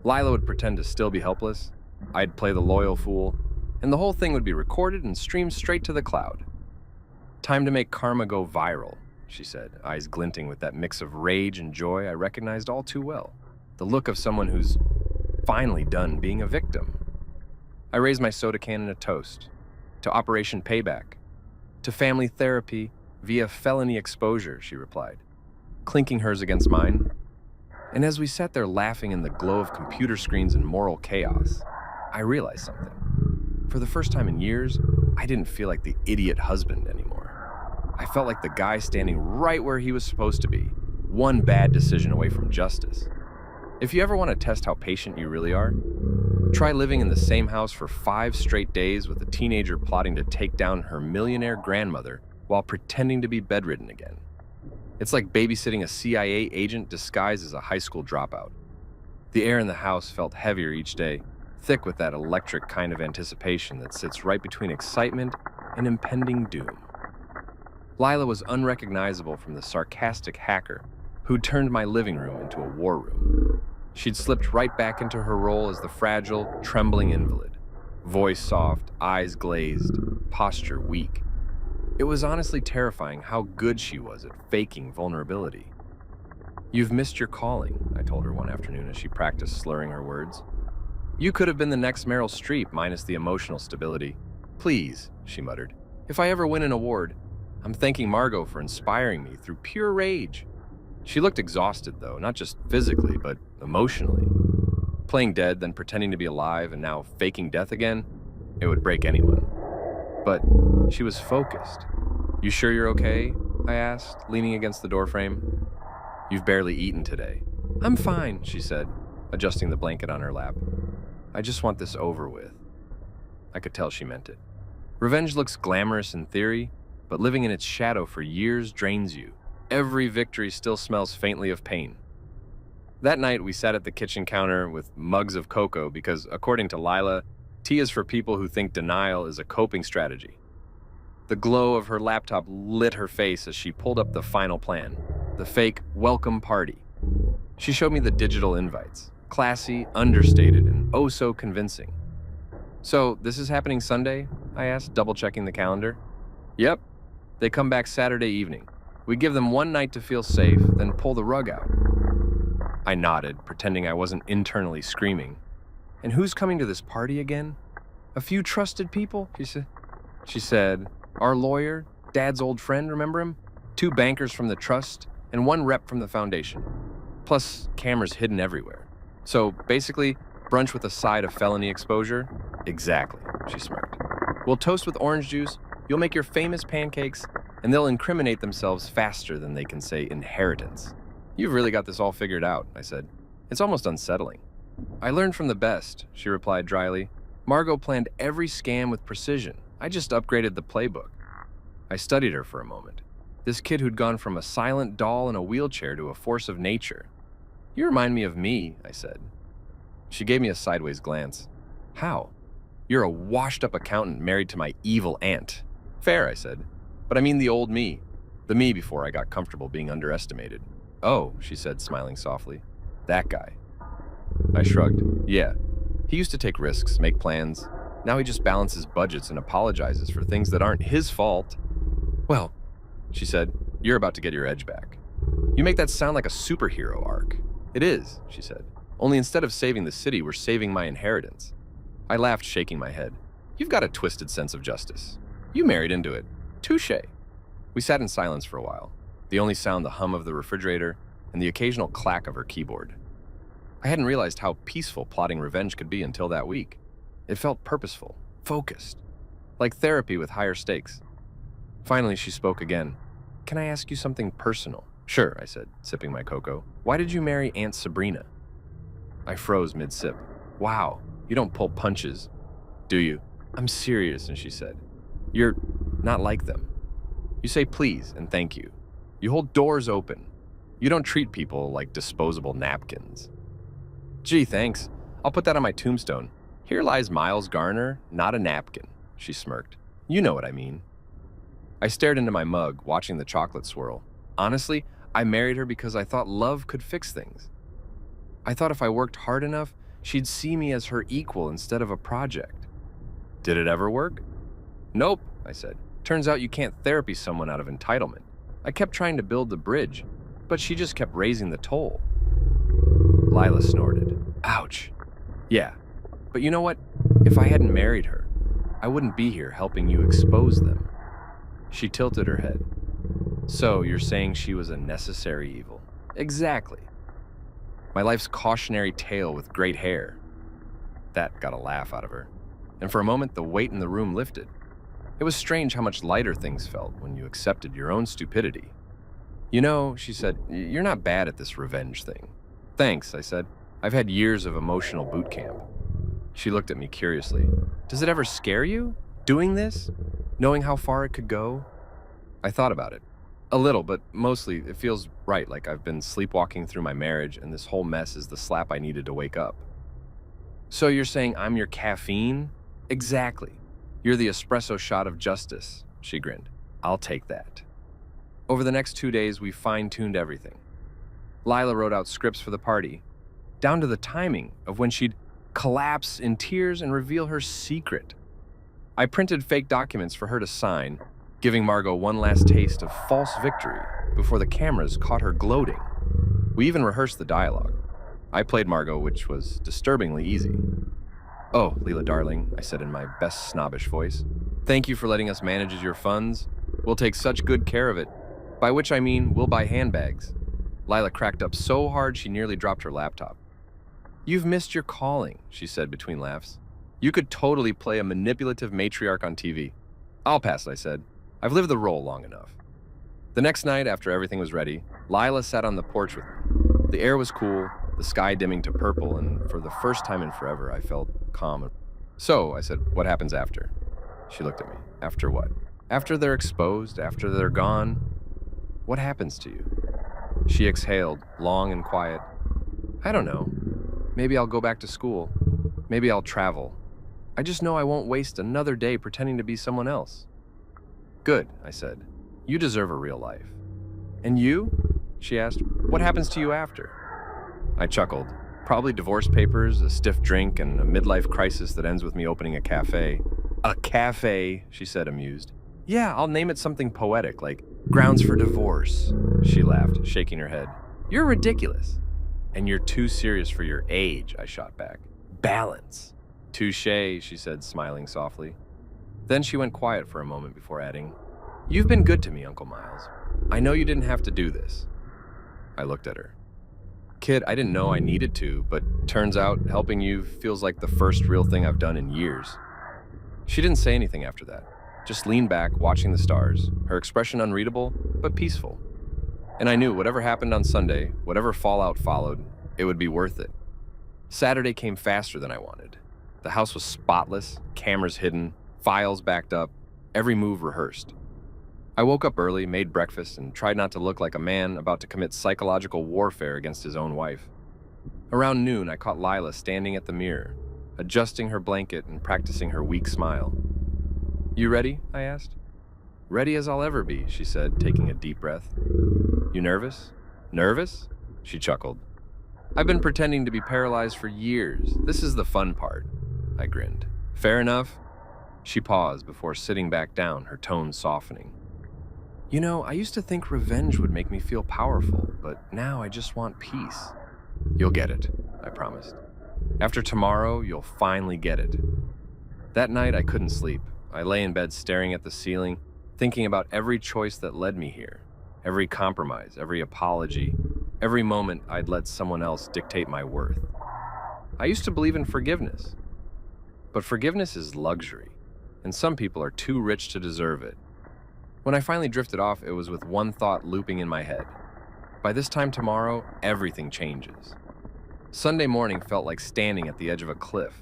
Lila would pretend to still be helpless, I'd play the loyal fool, and the whole thing would be recorded and streamed straight to the cloud. "Time to make Karma go viral," she said, eyes glinting with that mix of rage and joy I recognized all too well. The look of someone who's finally done being a victim. I raised my soda can in a toast. "To Operation Payback. To family therapy via felony exposure," she replied, clinking hers against mine. And as we sat there laughing in the glow of computer screens and moral chaos, I realized something. For the first time in years, I didn't feel like the idiot husband anymore. I felt like the guy standing right where he was supposed to be, one bad decision away from justice. If you ever want to test how patient you really are, try living in the same house for 5 straight days with a teenager plotting to take down her millionaire grandmother while pretending to be bedridden again. It's like babysitting a CIA agent disguised as a high school dropout. The air in the house felt heavier each day, thick with that electric kind of anticipation that sits right between excitement and impending doom. Lila was unrecognizable from the sarcastic hacker who turned my living room into a war room. She'd slipped right back into her role as the fragile, trembling invalid. Voice soft, eyes glazed, posture weak. It was honestly terrifying how good she was at faking vulnerability. "You've missed your calling," I told her one afternoon as she practiced slurring her words. "You could have been the next Meryl Streep minus the emotional stability. Please," she muttered, "if I ever win an award, I'm thanking Margot for inspiring me through pure rage." She looked exhausted, though, not just physically, but emotionally. Playing dead, then pretending to be alive, and now faking death again, it would break anyone. But she was focused. "You sure you're okay?" I asked, leaning against the doorframe. "You've barely eaten today." "I'm fine," she said, adjusting the blanket on her lap. "I just want this over with." I could tell she meant it. Revenge looks glamorous in theory, but living in its shadow for years drains you. Every victory still smells faintly of pain. That night, we sat at the kitchen counter with mugs of cocoa because, according to Lila, tea is for people who think denial is a coping strategy. The glow of her laptop lit her face as she pulled up the final plan, the fake welcome party. She showed me the digital invites, classy, understated, and oh so convincing. So, this is happening Sunday? I asked, double-checking the calendar. Yep. They come back Saturday evening. We give them one night to feel safe, then pull the rug out. I nodded, pretending I wasn't internally screaming. And who's coming to this party again? A few trusted people, she said. Our lawyer, Dad's old friend, remember him? 2 bankers from the trust, and 1 rep from the foundation. Plus, cameras hidden everywhere. So, basically, brunch with a side of felony exposure? Exactly, she smirked. We'll toast with orange juice, you'll make your famous pancakes, and they'll incriminate themselves faster than they can say inheritance. You've really got this all figured out, I said. It's almost unsettling. I learned from the best, she replied dryly. Margot planned every scam with precision. I just upgraded the playbook. I studied her for a moment. This kid who'd gone from a silent doll in a wheelchair to a force of nature. You remind me of me, I said. She gave me a sideways glance. How? You're a washed-up accountant married to my evil aunt. Fair, I said. But I mean the old me. The me before I got comfortable being underestimated. Oh, she said, smiling softly. That guy. I shrugged. Yeah. He used to take risks, make plans. Now he just balances budgets and apologizes for things that aren't his fault. Well, she said, you're about to get your edge back. You make that sound like a superhero arc. It is, she said. Only instead of saving the city, we're saving my inheritance. I laughed, shaking my head. You've got a twisted sense of justice. You married into it. Touché. We sat in silence for a while. The only sound the hum of the refrigerator and the occasional clack of her keyboard. I hadn't realized how peaceful plotting revenge could be until that week. It felt purposeful, focused, like therapy with higher stakes. Finally, she spoke again. Can I ask you something personal? Sure, I said, sipping my cocoa. Why did you marry Aunt Sabrina? I froze mid-sip. Wow, you don't pull punches, do you? I'm serious, and she said. You're not like them. You say please and thank you. You hold doors open. You don't treat people like disposable napkins. Gee, thanks. I'll put that on my tombstone. Here lies Miles Garner, not a napkin, she smirked. You know what I mean. I stared into my mug, watching the chocolate swirl. Honestly, I married her because I thought love could fix things. I thought if I worked hard enough, she'd see me as her equal instead of a project. Did it ever work? Nope, I said. Turns out you can't therapy someone out of entitlement. I kept trying to build the bridge, but she just kept raising the toll. Lila snorted. Ouch. Yeah, but you know what? If I hadn't married her, I wouldn't be here helping you expose them. She tilted her head. So you're saying she was a necessary evil? Exactly. My life's cautionary tale with great hair. That got a laugh out of her. And for a moment, the weight in the room lifted. It was strange how much lighter things felt when you accepted your own stupidity. You know, she said, you're not bad at this revenge thing. Thanks, I said. I've had years of emotional boot camp. She looked at me curiously. Does it ever scare you, doing this? Knowing how far it could go? I thought about it. A little, but mostly it feels right, like I've been sleepwalking through my marriage and this whole mess is the slap I needed to wake up. So you're saying I'm your caffeine? Exactly. You're the espresso shot of justice, she grinned. I'll take that. Over the next 2 days, we fine-tuned everything. Lila wrote out scripts for the party, down to the timing of when she'd collapse in tears and reveal her secret. I printed fake documents for her to sign, giving Margot one last taste of false victory before the cameras caught her gloating. We even rehearsed the dialogue. I played Margot, which was disturbingly easy. Oh, Leela darling, I said in my best snobbish voice. Thank you for letting us manage your funds. We'll take such good care of it. By which I mean, we'll buy handbags. Lila cracked up so hard she nearly dropped her laptop. You've missed your calling, she said between laughs. You could totally play a manipulative matriarch on TV. I'll pass, I said. I've lived the role long enough. The next night, after everything was ready, Lila sat on the porch with me. The air was cool, the sky dimming to purple, and for the first time in forever, I felt calm. So, I said, what happens after? She looked at me. After what? After they're exposed, after they're gone? What happens to you? She exhaled, long and quiet. I don't know. Maybe I'll go back to school. Maybe I'll travel. I just know I won't waste another day pretending to be someone else. Good, I said. You deserve a real life. And you? She asked. What happens to you after? I chuckled. Probably divorce papers, a stiff drink, and a midlife crisis that ends with me opening a cafe. A cafe, she said, amused. Yeah, I'll name it something poetic, like Grounds for Divorce. She laughed, shaking her head. You're ridiculous. And you're too serious for your age, I shot back. Balance. Touché, she said, smiling softly. Then she went quiet for a moment before adding, You've been good to me, Uncle Miles. I know you didn't have to do this. I looked at her. Kid, I didn't know I needed to, but turns out helping you feels like the first real thing I've done in years. She didn't say anything after that, just leaned back, watching the stars, her expression unreadable, but peaceful. And I knew whatever happened on Sunday, whatever fallout followed, it would be worth it. Saturday came faster than I wanted. The house was spotless, cameras hidden, files backed up, every move rehearsed. I woke up early, made breakfast, and tried not to look like a man about to commit psychological warfare against his own wife. Around noon, I caught Lila standing at the mirror, adjusting her blanket and practicing her weak smile. You ready? I asked. Ready as I'll ever be, she said, taking a deep breath. You nervous? Nervous? She chuckled. I've been pretending to be paralyzed for years. This is the fun part. I grinned. Fair enough? She paused before sitting back down, her tone softening. You know, I used to think revenge would make me feel powerful, but now I just want peace. You'll get it, I promised. After tomorrow, you'll finally get it. That night, I couldn't sleep. I lay in bed staring at the ceiling, thinking about every choice that led me here, every compromise, every apology, every moment I'd let someone else dictate my worth. I used to believe in forgiveness, but forgiveness is luxury, and some people are too rich to deserve it. When I finally drifted off, it was with one thought looping in my head. By this time tomorrow, everything changes. Sunday morning felt like standing at the edge of a cliff.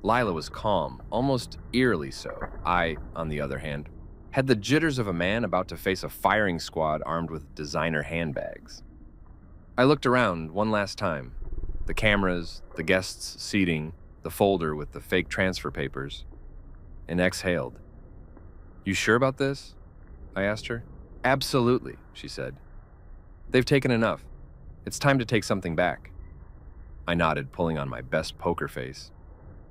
Lila was calm, almost eerily so. I, on the other hand, had the jitters of a man about to face a firing squad armed with designer handbags. I looked around one last time. The cameras, the guests' seating, the folder with the fake transfer papers, and exhaled. You sure about this? I asked her. Absolutely, she said. They've taken enough. It's time to take something back. I nodded, pulling on my best poker face.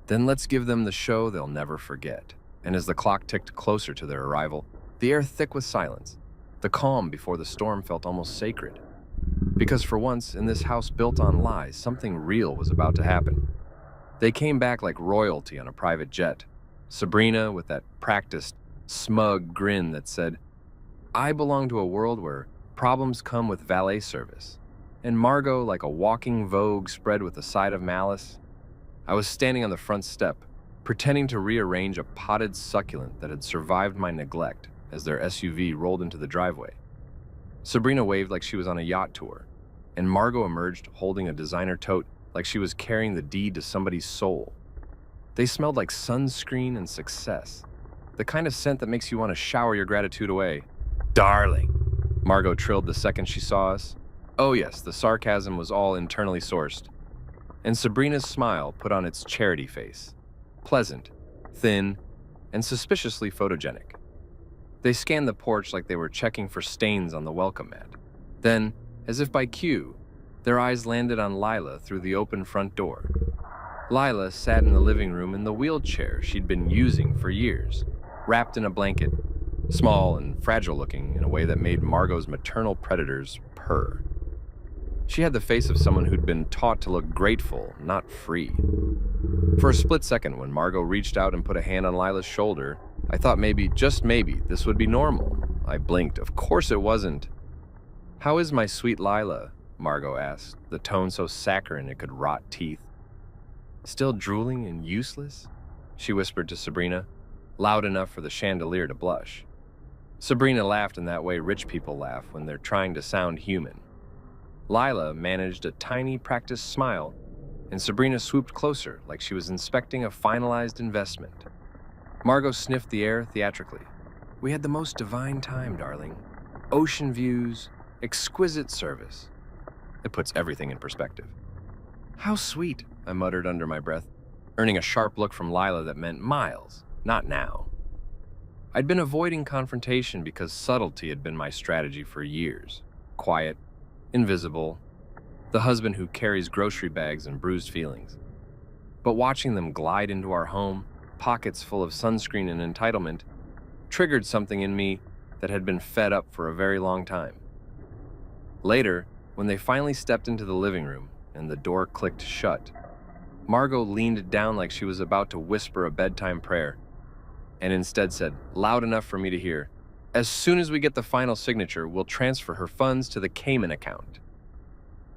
Then let's give them the show they'll never forget. And as the clock ticked closer to their arrival, the air thick with silence, the calm before the storm felt almost sacred. Because for once, in this house built on lies, something real was about to happen. They came back like royalty on a private jet. Sabrina with that practiced, smug grin that said, I belong to a world where problems come with valet service. And Margot like a walking Vogue spread with a side of malice. I was standing on the front step, pretending to rearrange a potted succulent that had survived my neglect as their SUV rolled into the driveway. Sabrina waved like she was on a yacht tour, and Margot emerged holding a designer tote like she was carrying the deed to somebody's soul. They smelled like sunscreen and success, the kind of scent that makes you want to shower your gratitude away. Darling, Margot trilled the second she saw us. Oh yes, the sarcasm was all internally sourced. And Sabrina's smile put on its charity face. Pleasant, thin, and suspiciously photogenic. They scanned the porch like they were checking for stains on the welcome mat. Then, as if by cue, their eyes landed on Lila through the open front door. Lila sat in the living room in the wheelchair she'd been using for years, wrapped in a blanket, small and fragile-looking in a way that made Margot's maternal predators purr. She had the face of someone who'd been taught to look grateful, not free. For a split second, when Margot reached out and put a hand on Lila's shoulder, I thought maybe, just maybe, this would be normal. I blinked. Of course it wasn't. How is my sweet Lila? Margot asked, the tone so saccharine it could rot teeth. Still drooling and useless? She whispered to Sabrina, loud enough for the chandelier to blush. Sabrina laughed in that way rich people laugh when they're trying to sound human. Lila managed a tiny practiced smile, and Sabrina swooped closer like she was inspecting a finalized investment. Margot sniffed the air theatrically. We had the most divine time, darling. Ocean views, exquisite service. It puts everything in perspective. How sweet, I muttered under my breath, earning a sharp look from Lila that meant Miles, not now. I'd been avoiding confrontation because subtlety had been my strategy for years. Quiet, invisible, the husband who carries grocery bags and bruised feelings. But watching them glide into our home, pockets full of sunscreen and entitlement, triggered something in me that had been fed up for a very long time. Later, when they finally stepped into the living room and the door clicked shut, Margot leaned down like she was about to whisper a bedtime prayer, and instead said, loud enough for me to hear, "As soon as we get the final signature, we'll transfer her funds to the Cayman account."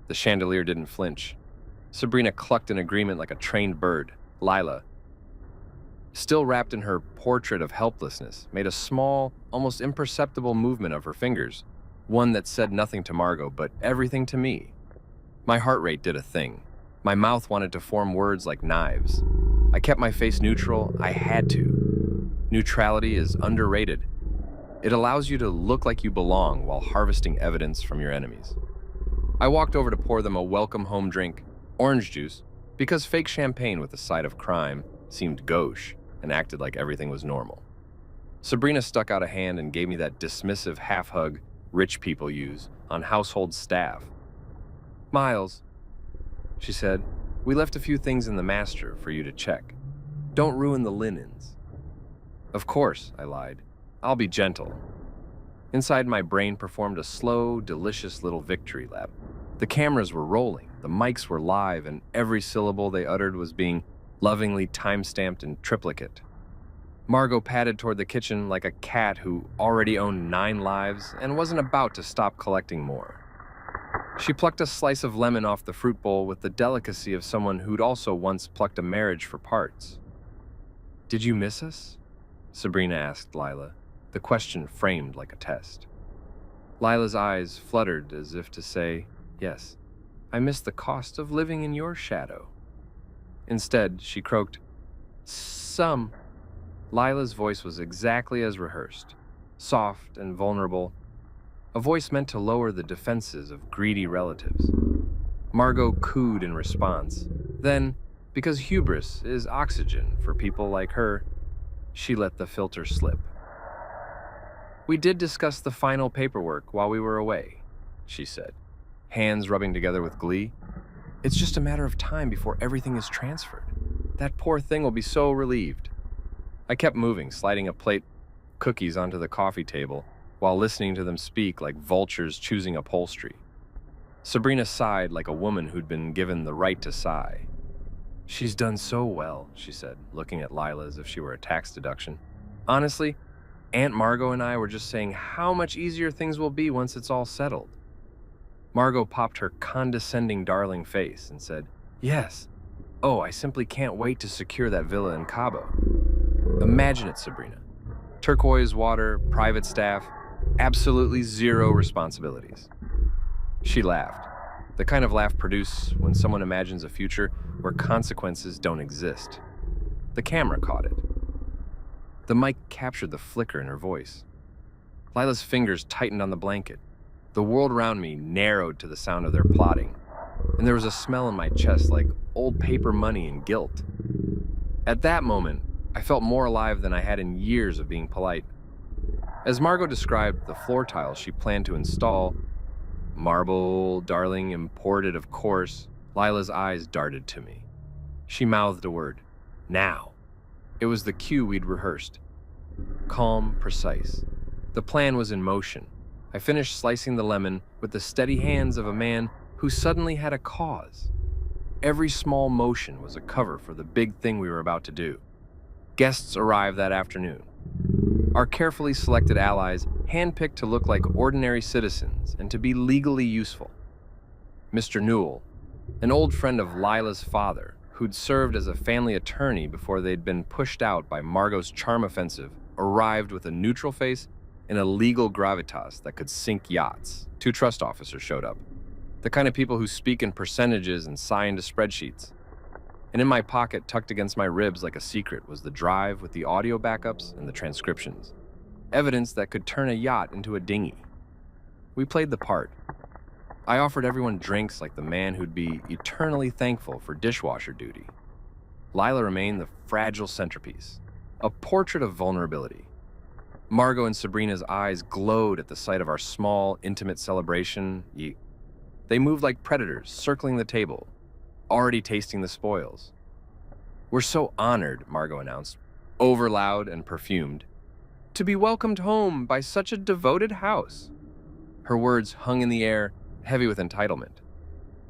The chandelier didn't flinch. Sabrina clucked in agreement like a trained bird. Lila, still wrapped in her portrait of helplessness, made a small, almost imperceptible movement of her fingers, one that said nothing to Margot, but everything to me. My heart rate did a thing. My mouth wanted to form words like knives. I kept my face neutral. I had to. Neutrality is underrated. It allows you to look like you belong while harvesting evidence from your enemies. I walked over to pour them a welcome home drink, orange juice, because fake champagne with a side of crime seemed gauche and acted like everything was normal. Sabrina stuck out a hand and gave me that dismissive half-hug rich people use on household staff. "Miles," she said, "we left a few things in the master for you to check. Don't ruin the linens." "Of course," I lied. "I'll be gentle." Inside, my brain performed a slow, delicious little victory lap. The cameras were rolling, the mics were live, and every syllable they uttered was being lovingly time-stamped in triplicate. Margot padded toward the kitchen like a cat who already owned 9 lives and wasn't about to stop collecting more. She plucked a slice of lemon off the fruit bowl with the delicacy of someone who'd also once plucked a marriage for parts. "Did you miss us?" Sabrina asked Lila, the question framed like a test. Lila's eyes fluttered as if to say, "Yes, I miss the cost of living in your shadow." Instead, she croaked, "Some." Lila's voice was exactly as rehearsed, soft and vulnerable, a voice meant to lower the defenses of greedy relatives. Margot cooed in response. Then, because hubris is oxygen for people like her, she let the filter slip. "We did discuss the final paperwork while we were away," she said, hands rubbing together with glee. "It's just a matter of time before everything is transferred. That poor thing will be so relieved." I kept moving, sliding a plate of cookies onto the coffee table while listening to them speak like vultures choosing upholstery. Sabrina sighed like a woman who'd been given the right to sigh. "She's done so well," she said, looking at Lila as if she were a tax deduction. "Honestly, Aunt Margot and I were just saying how much easier things will be once it's all settled." Margot popped her condescending darling face and said, "Yes. Oh, I simply can't wait to secure that villa in Cabo." Imagine it, Sabrina. Turquoise water, private staff, absolutely zero responsibilities. She laughed, the kind of laugh produced when someone imagines a future where consequences don't exist. The camera caught it. The mic captured the flicker in her voice. Lila's fingers tightened on the blanket. The world around me narrowed to the sound of their plotting, and there was a smell in my chest like old paper money and guilt. At that moment, I felt more alive than I had in years of being polite. As Margot described the floor tiles she planned to install, marble, darling, imported of course, Lila's eyes darted to me. She mouthed a word, "Now." It was the cue we'd rehearsed. Calm, precise. The plan was in motion. I finished slicing the lemon with the steady hands of a man who suddenly had a cause. Every small motion was a cover for the big thing we were about to do. Guests arrived that afternoon. Our carefully selected allies, handpicked to look like ordinary citizens and to be legally useful. Mr. Newell, an old friend of Lila's father, who'd served as a family attorney before they'd been pushed out by Margot's charm offensive, arrived with a neutral face and a legal gravitas that could sink yachts. 2 trust officers showed up, the kind of people who speak in percentages and sigh into spreadsheets. And in my pocket, tucked against my ribs like a secret, was the drive with the audio backups and the transcriptions. Evidence that could turn a yacht into a dinghy. We played the part. I offered everyone drinks like the man who'd be eternally thankful for dishwasher duty. Lila remained the fragile centerpiece, a portrait of vulnerability. Margot and Sabrina's eyes glowed at the sight of our small, intimate celebration. They moved like predators, circling the table, already tasting the spoils. "We're so honored," Margot announced, over loud and perfumed, "to be welcomed home by such a devoted house." Her words hung in the air, heavy with entitlement.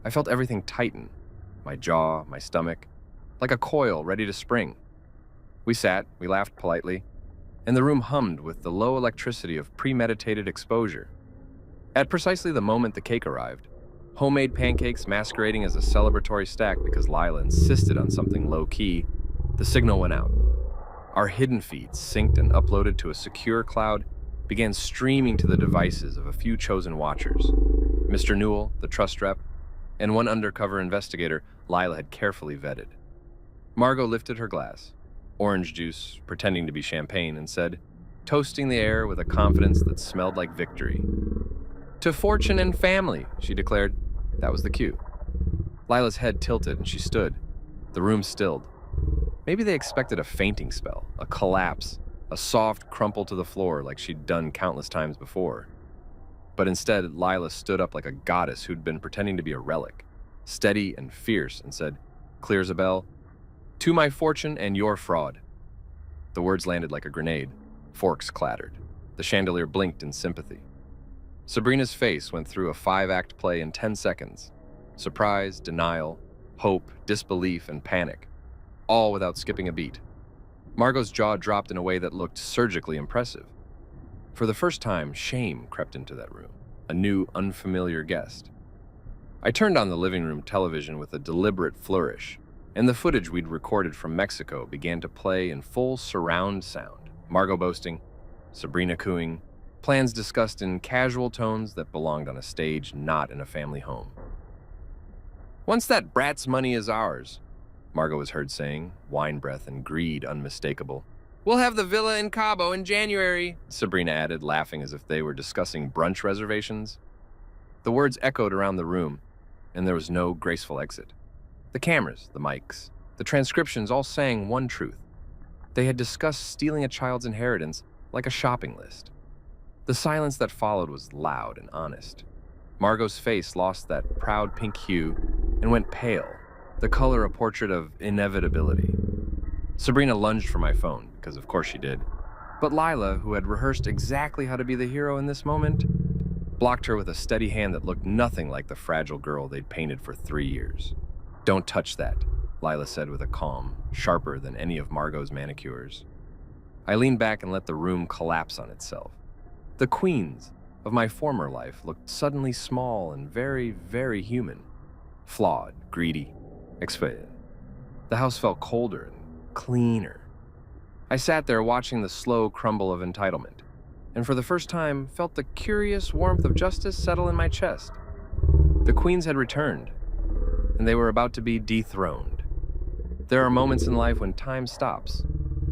I felt everything tighten, my jaw, my stomach, like a coil ready to spring. We sat, we laughed politely, and the room hummed with the low electricity of premeditated exposure. At precisely the moment the cake arrived, homemade pancakes masquerading as a celebratory stack because Lila insisted on something low-key, the signal went out. Our hidden feeds, synced and uploaded to a secure cloud, began streaming to the devices of a few chosen watchers. Mr. Newell, the trust rep, and one undercover investigator Lila had carefully vetted. Margot lifted her glass, orange juice pretending to be champagne, and said, toasting the air with a confidence that smelled like victory, "To fortune and family," she declared. That was the cue. Lila's head tilted and she stood. The room stilled. Maybe they expected a fainting spell, a collapse, a soft crumple to the floor like she'd done countless times before. But instead, Lila stood up like a goddess who'd been pretending to be a relic, steady and fierce, and said, clear as a bell, "To my fortune and your fraud." The words landed like a grenade. Forks clattered. The chandelier blinked in sympathy. Sabrina's face went through a 5-act play in 10 seconds. Surprise, denial, hope, disbelief, and panic, all without skipping a beat. Margot's jaw dropped in a way that looked surgically impressive. For the first time, shame crept into that room, a new, unfamiliar guest. I turned on the living room television with a deliberate flourish, and the footage we'd recorded from Mexico began to play in full surround sound. Margot boasting, Sabrina cooing, plans discussed in casual tones that belonged on a stage, not in a family home. "Once that brat's money is ours," Margot was heard saying, wine breath and greed unmistakable. "We'll have the villa in Cabo in January," Sabrina added, laughing as if they were discussing brunch reservations. The words echoed around the room, and there was no graceful exit. The cameras, the mics, the transcriptions all sang one truth. They had discussed stealing a child's inheritance like a shopping list. The silence that followed was loud and honest. Margot's face lost that proud pink hue and went pale, the color a portrait of inevitability. Sabrina lunged for my phone, because of course she did. But Lila, who had rehearsed exactly how to be the hero in this moment, blocked her with a steady hand that looked nothing like the fragile girl they'd painted for 3 years. "Don't touch that," Lila said with a calm, sharper than any of Margot's manicures. I leaned back and let the room collapse on itself. The queens of my former life looked suddenly small and very, very human. Flawed, greedy, exploited. The house felt colder and cleaner. I sat there watching the slow crumble of entitlement, and for the first time felt the curious warmth of justice settle in my chest. The queens had returned, and they were about to be dethroned. There are moments in life when time stops,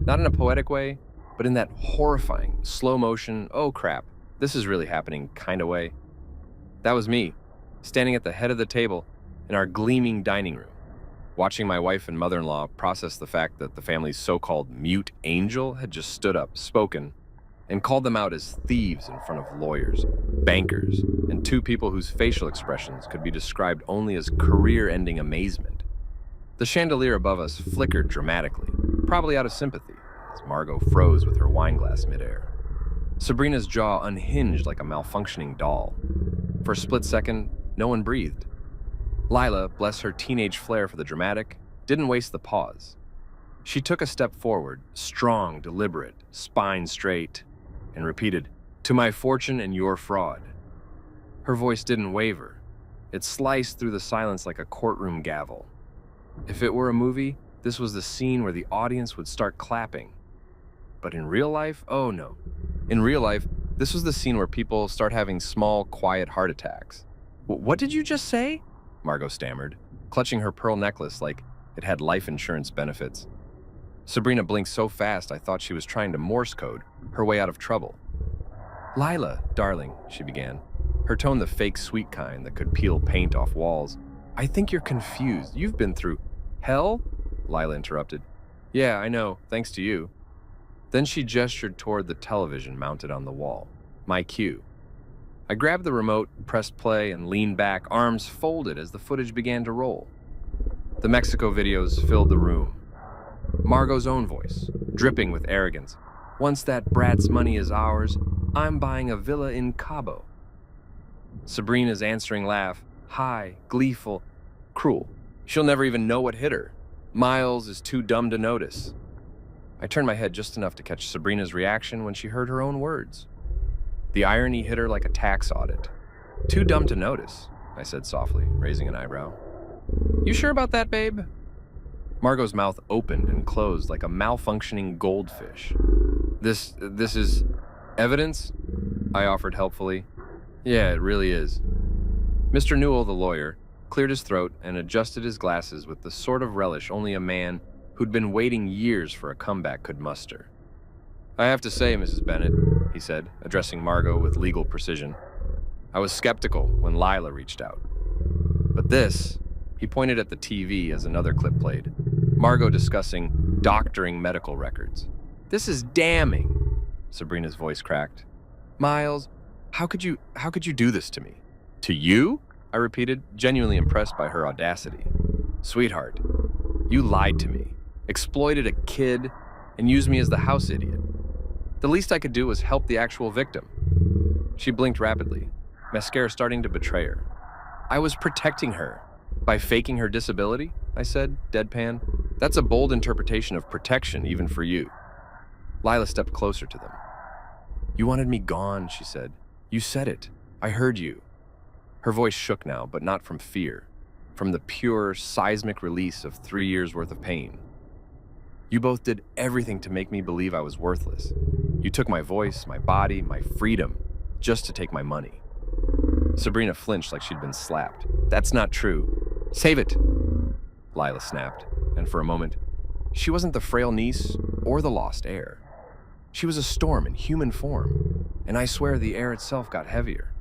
not in a poetic way, but in that horrifying, slow motion, oh crap, this is really happening kind of way. That was me, standing at the head of the table in our gleaming dining room, watching my wife and mother-in-law process the fact that the family's so-called mute angel had just stood up, spoken, and called them out as thieves in front of lawyers, bankers, and 2 people whose facial expressions could be described only as career-ending amazement. The chandelier above us flickered dramatically, probably out of sympathy, as Margot froze with her wine glass midair. Sabrina's jaw unhinged like a malfunctioning doll. For a split second, no one breathed. Lila, bless her teenage flair for the dramatic, didn't waste the pause. She took a step forward, strong, deliberate, spine straight, and repeated, "To my fortune and your fraud." Her voice didn't waver. It sliced through the silence like a courtroom gavel. If it were a movie, this was the scene where the audience would start clapping. But in real life, oh no. In real life, this was the scene where people start having small, quiet heart attacks. "What did you just say?" Margot stammered, clutching her pearl necklace like it had life insurance benefits. Sabrina blinked so fast I thought she was trying to Morse code her way out of trouble. "Lila, darling," she began, her tone the fake sweet kind that could peel paint off walls. "I think you're confused. You've been through hell?" Lila interrupted. "Yeah, I know, thanks to you." Then she gestured toward the television mounted on the wall. My cue. I grabbed the remote, pressed play, and leaned back, arms folded as the footage began to roll. The Mexico videos filled the room. Margot's own voice, dripping with arrogance. "Once that brat's money is ours, I'm buying a villa in Cabo." Sabrina's answering laugh, high, gleeful, cruel. "She'll never even know what hit her. Miles is too dumb to notice." I turned my head just enough to catch Sabrina's reaction when she heard her own words. The irony hit her like a tax audit. "Too dumb to notice," I said softly, raising an eyebrow. "You sure about that, babe?" Margot's mouth opened and closed like a malfunctioning goldfish. This is evidence?" I offered helpfully. "Yeah, it really is." Mr. Newell, the lawyer, cleared his throat and adjusted his glasses with the sort of relish only a man who'd been waiting years for a comeback could muster. "I have to say, Mrs. Bennett," he said, addressing Margot with legal precision, "I was skeptical when Lila reached out. But this," he pointed at the TV as another clip played, Margot discussing doctoring medical records. "This is damning," Sabrina's voice cracked. "Miles, how could you do this to me?" "To you?" I repeated, genuinely impressed by her audacity. "Sweetheart, you lied to me, exploited a kid, and used me as the house idiot. The least I could do was help the actual victim." She blinked rapidly, mascara starting to betray her. "I was protecting her by faking her disability," I said, deadpan. "That's a bold interpretation of protection, even for you." Lila stepped closer to them. "You wanted me gone," she said. "You said it. I heard you." Her voice shook now, but not from fear, from the pure, seismic release of 3 years' worth of pain. "You both did everything to make me believe I was worthless. You took my voice, my body, my freedom, just to take my money." Sabrina flinched like she'd been slapped. "That's not true." "Save it," Lila snapped, and for a moment, she wasn't the frail niece or the lost heir. She was a storm in human form, and I swear the air itself got heavier.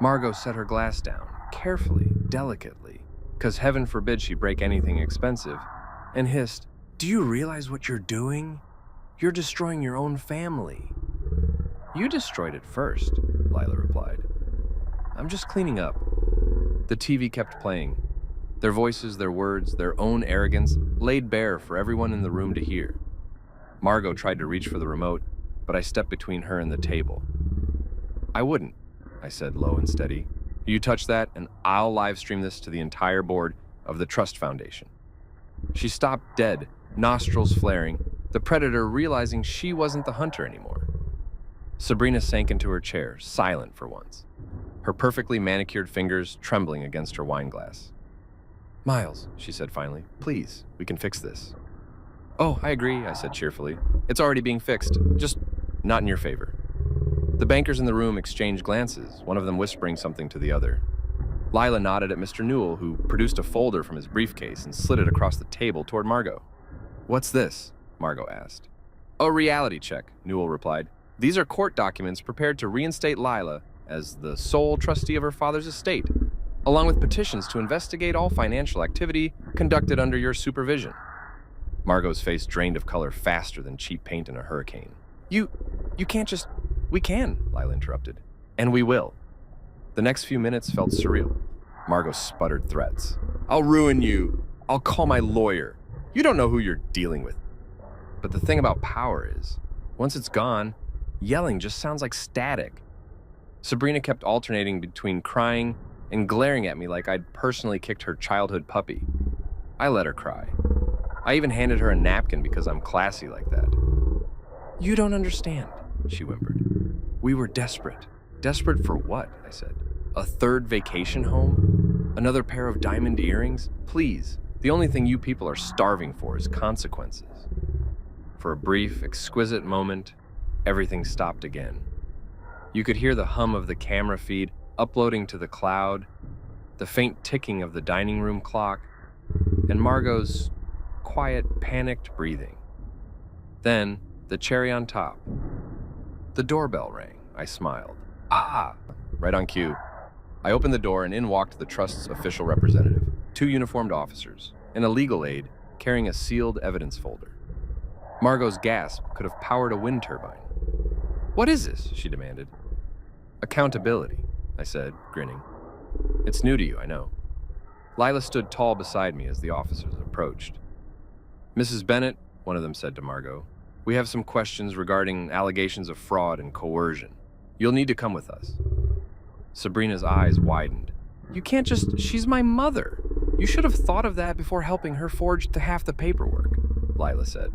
Margot set her glass down, carefully, delicately, 'cause heaven forbid she break anything expensive, and hissed, "Do you realize what you're doing? You're destroying your own family." "You destroyed it first," Lila replied. "I'm just cleaning up." The TV kept playing. Their voices, their words, their own arrogance laid bare for everyone in the room to hear. Margot tried to reach for the remote, but I stepped between her and the table. "I wouldn't," I said low and steady. "You touch that, and I'll live stream this to the entire board of the Trust Foundation." She stopped dead, nostrils flaring, the predator realizing she wasn't the hunter anymore. Sabrina sank into her chair, silent for once, her perfectly manicured fingers trembling against her wine glass. "Miles," she said finally, "please, we can fix this." "Oh, I agree," I said cheerfully. "It's already being fixed, just not in your favor." The bankers in the room exchanged glances, one of them whispering something to the other. Lila nodded at Mr. Newell, who produced a folder from his briefcase and slid it across the table toward Margot. "What's this?" Margot asked. "A reality check," Newell replied. "These are court documents prepared to reinstate Lila as the sole trustee of her father's estate, along with petitions to investigate all financial activity conducted under your supervision." Margot's face drained of color faster than cheap paint in a hurricane. You can't just..." "We can," Lila interrupted. "And we will." The next few minutes felt surreal. Margot sputtered threats. "I'll ruin you. I'll call my lawyer. You don't know who you're dealing with." But the thing about power is, once it's gone, yelling just sounds like static. Sabrina kept alternating between crying and glaring at me like I'd personally kicked her childhood puppy. I let her cry. I even handed her a napkin because I'm classy like that. "You don't understand," she whimpered. "We were desperate." "Desperate for what?" I said. "A third vacation home? Another pair of diamond earrings? Please, the only thing you people are starving for is consequences." For a brief, exquisite moment, everything stopped again. You could hear the hum of the camera feed uploading to the cloud, the faint ticking of the dining room clock, and Margot's quiet, panicked breathing. Then, the cherry on top. The doorbell rang. I smiled. "Ah!" right on cue. I opened the door and in walked the trust's official representative, two uniformed officers, and a legal aide carrying a sealed evidence folder. Margot's gasp could have powered a wind turbine. "What is this?" she demanded. "Accountability," I said, grinning. "It's new to you, I know." Lila stood tall beside me as the officers approached. "Mrs. Bennett," one of them said to Margot, "we have some questions regarding allegations of fraud and coercion. You'll need to come with us." Sabrina's eyes widened. "You can't just... She's my mother. You should have thought of that before helping her forge half the paperwork," Lila said.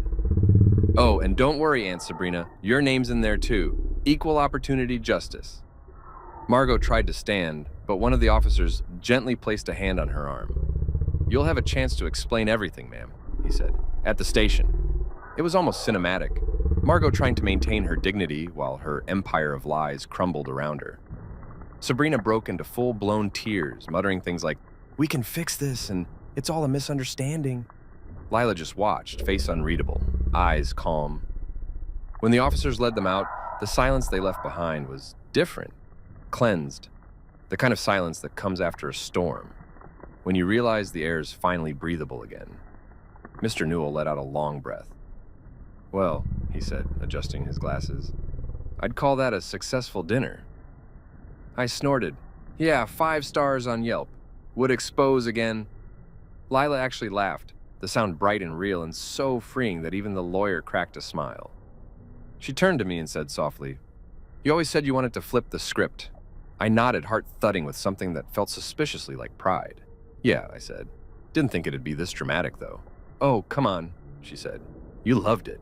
"Oh, and don't worry, Aunt Sabrina. Your name's in there too. Equal opportunity justice." Margot tried to stand, but one of the officers gently placed a hand on her arm. "You'll have a chance to explain everything, ma'am," he said, "at the station." It was almost cinematic. Margot trying to maintain her dignity while her empire of lies crumbled around her. Sabrina broke into full-blown tears, muttering things like, "We can fix this, and it's all a misunderstanding." Lila just watched, face unreadable, eyes calm. When the officers led them out, the silence they left behind was different, cleansed, the kind of silence that comes after a storm, when you realize the air is finally breathable again. Mr. Newell let out a long breath. "Well," he said, adjusting his glasses, "I'd call that a successful dinner." I snorted. "Yeah, 5 stars on Yelp. Would expose again." Lila actually laughed, the sound bright and real and so freeing that even the lawyer cracked a smile. She turned to me and said softly, "You always said you wanted to flip the script." I nodded, heart thudding with something that felt suspiciously like pride. "Yeah," I said. "Didn't think it'd be this dramatic, though." "Oh, come on," she said. "You loved it."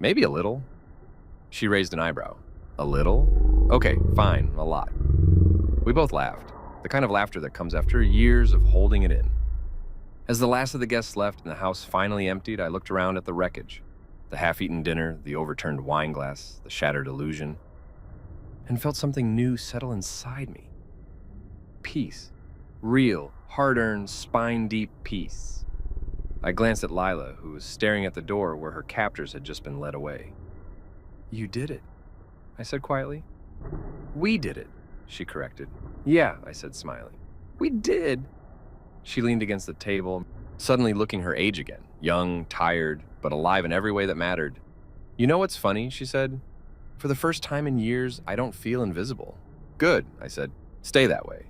"Maybe a little." She raised an eyebrow. "A little? Okay, fine, a lot." We both laughed, the kind of laughter that comes after years of holding it in. As the last of the guests left and the house finally emptied, I looked around at the wreckage, the half-eaten dinner, the overturned wine glass, the shattered illusion, and felt something new settle inside me. Peace. Real, hard-earned, spine-deep peace. I glanced at Lila, who was staring at the door where her captors had just been led away. "You did it," I said quietly. "We did it," she corrected. "Yeah," I said, smiling. "We did." She leaned against the table, suddenly looking her age again, young, tired, but alive in every way that mattered. "You know what's funny?" she said. "For the first time in years, I don't feel invisible." "Good," I said. "Stay that way."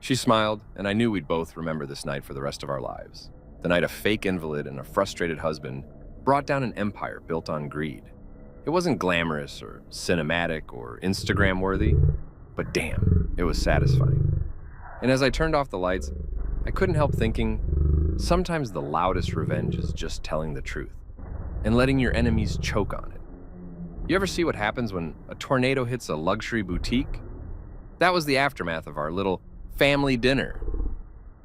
She smiled, and I knew we'd both remember this night for the rest of our lives. The night a fake invalid and a frustrated husband brought down an empire built on greed. It wasn't glamorous or cinematic or Instagram-worthy, but damn, it was satisfying. And as I turned off the lights, I couldn't help thinking, sometimes the loudest revenge is just telling the truth and letting your enemies choke on it. You ever see what happens when a tornado hits a luxury boutique? That was the aftermath of our little family dinner.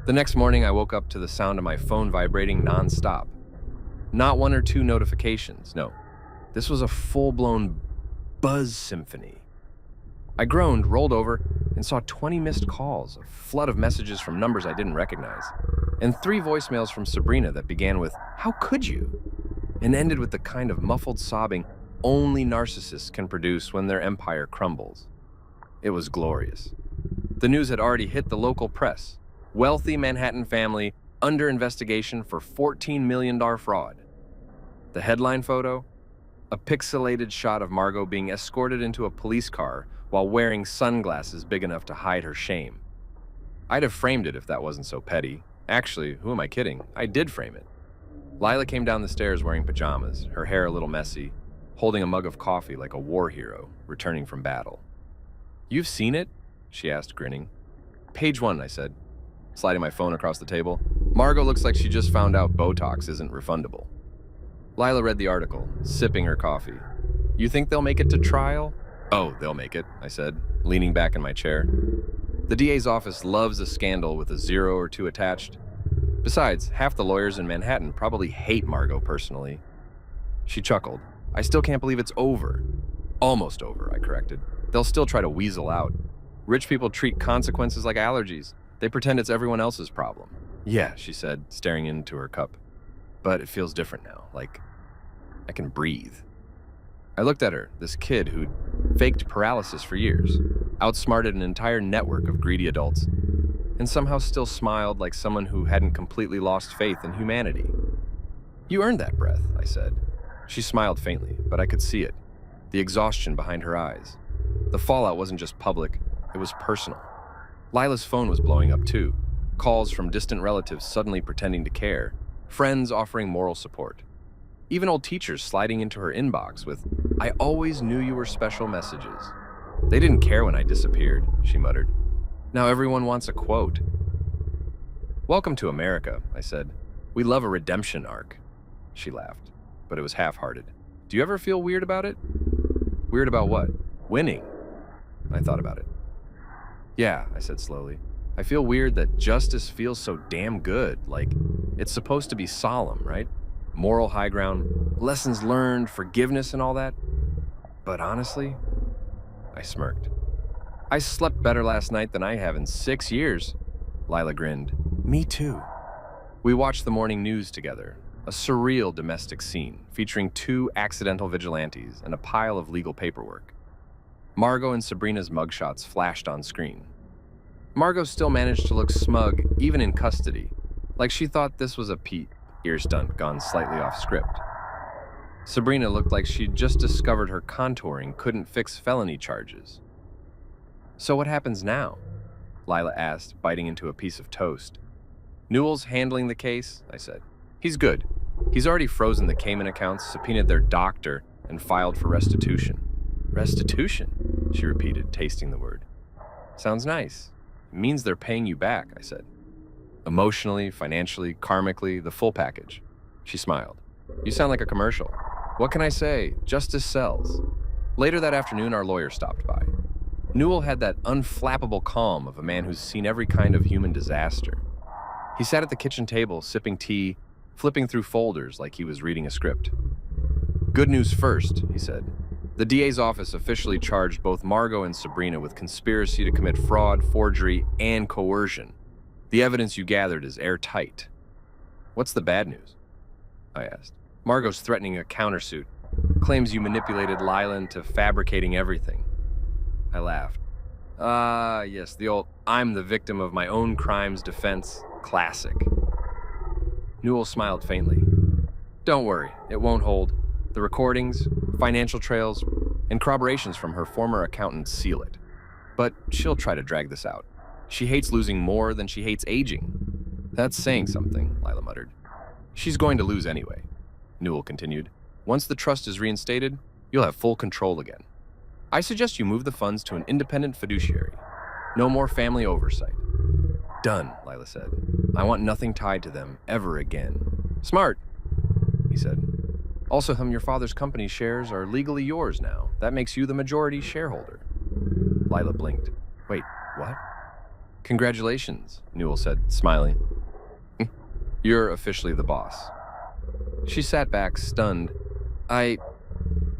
The next morning, I woke up to the sound of my phone vibrating nonstop. Not 1 or 2 notifications, no. This was a full-blown buzz symphony. I groaned, rolled over, and saw 20 missed calls, a flood of messages from numbers I didn't recognize, and 3 voicemails from Sabrina that began with, "How could you?" and ended with the kind of muffled sobbing only narcissists can produce when their empire crumbles. It was glorious. The news had already hit the local press. Wealthy Manhattan family under investigation for $14 million fraud. The headline photo? A pixelated shot of Margot being escorted into a police car while wearing sunglasses big enough to hide her shame. I'd have framed it if that wasn't so petty. Actually, who am I kidding? I did frame it. Lila came down the stairs wearing pajamas, her hair a little messy, holding a mug of coffee like a war hero returning from battle. "You've seen it?" she asked, grinning. "Page 1, I said, sliding my phone across the table. "Margot looks like she just found out Botox isn't refundable." Lila read the article, sipping her coffee. "You think they'll make it to trial?" "Oh, they'll make it," I said, leaning back in my chair. The DA's office loves a scandal with a 0 or 2 attached. Besides, half the lawyers in Manhattan probably hate Margot personally. She chuckled. "I still can't believe it's over." "Almost over," I corrected. "They'll still try to weasel out. Rich people treat consequences like allergies. They pretend it's everyone else's problem." "Yeah," she said, staring into her cup. "But it feels different now, like I can breathe." I looked at her, this kid who'd faked paralysis for years. outsmarted an entire network of greedy adults, and somehow still smiled like someone who hadn't completely lost faith in humanity. "You earned that breath," I said. She smiled faintly, but I could see it, the exhaustion behind her eyes. The fallout wasn't just public, it was personal. Lila's phone was blowing up too, calls from distant relatives suddenly pretending to care, friends offering moral support. Even old teachers sliding into her inbox with, "I always knew you were special" messages. They didn't care when I disappeared, she muttered. Now everyone wants a quote. "Welcome to America," I said. "We love a redemption arc." She laughed, but it was half-hearted. "Do you ever feel weird about it?" "Weird about what?" "Winning." I thought about it. "Yeah," I said slowly. "I feel weird that justice feels so damn good, like it's supposed to be solemn, right? Moral high ground, lessons learned, forgiveness and all that. But honestly," I smirked, "I slept better last night than I have in 6 years." Lila grinned. "Me too." We watched the morning news together, a surreal domestic scene featuring 2 accidental vigilantes and a pile of legal paperwork. Margot and Sabrina's mugshots flashed on screen. Margot still managed to look smug even in custody, like she thought this was a Pete ear stunt gone slightly off script. Sabrina looked like she'd just discovered her contouring couldn't fix felony charges. "So what happens now?" Lila asked, biting into a piece of toast. "Newell's handling the case," I said. "He's good. He's already frozen the Cayman accounts, subpoenaed their doctor, and filed for restitution." "Restitution?" she repeated, tasting the word. "Sounds nice. It means they're paying you back," I said. "Emotionally, financially, karmically, the full package." She smiled. "You sound like a commercial." "What can I say? Justice sells." Later that afternoon, our lawyer stopped by. Newell had that unflappable calm of a man who's seen every kind of human disaster. He sat at the kitchen table, sipping tea, flipping through folders like he was reading a script. "Good news first," he said. "The DA's office officially charged both Margot and Sabrina with conspiracy to commit fraud, forgery, and coercion. The evidence you gathered is airtight." "What's the bad news?" I asked. "Margot's threatening a countersuit. Claims you manipulated Lila into fabricating everything." I laughed. "Ah, yes, the old 'I'm the victim of my own crimes' defense classic." Newell smiled faintly. "Don't worry, it won't hold. The recordings, financial trails, and corroborations from her former accountant seal it. But she'll try to drag this out. She hates losing more than she hates aging." "That's saying something," Lila muttered. "She's going to lose anyway," Newell continued. "Once the trust is reinstated, you'll have full control again. I suggest you move the funds to an independent fiduciary. No more family oversight." "Done," Lila said. "I want nothing tied to them ever again." "Smart," he said. "Also, some of your father's company shares are legally yours now. That makes you the majority shareholder." Lila blinked. "Wait, what?" "Congratulations," Newell said, smiling. "You're officially the boss." She sat back, stunned. I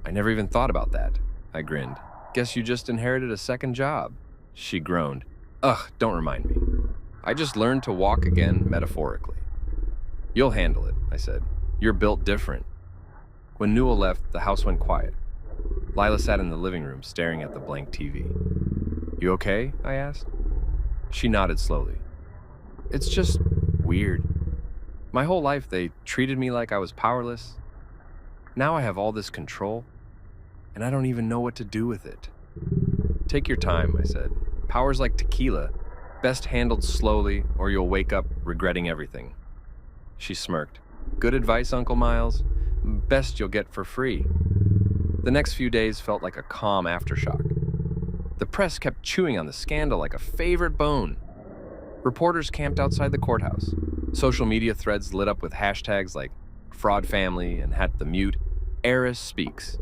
never even thought about that," I grinned. "Guess you just inherited a second job." She groaned. "Ugh, don't remind me. I just learned to walk again, metaphorically." "You'll handle it," I said. "You're built different." When Newell left, the house went quiet. Lila sat in the living room, staring at the blank TV. "You okay?" I asked. She nodded slowly. "It's just weird. My whole life they treated me like I was powerless. Now I have all this control, and I don't even know what to do with it." "Take your time," I said. "Power's like tequila, best handled slowly or you'll wake up regretting everything." She smirked. "Good advice, Uncle Miles. Best you'll get for free." The next few days felt like a calm aftershock. The press kept chewing on the scandal like a favorite bone. Reporters camped outside the courthouse. Social media threads lit up with hashtags like Fraud Family and Hat the Mute, Heiress Speaks.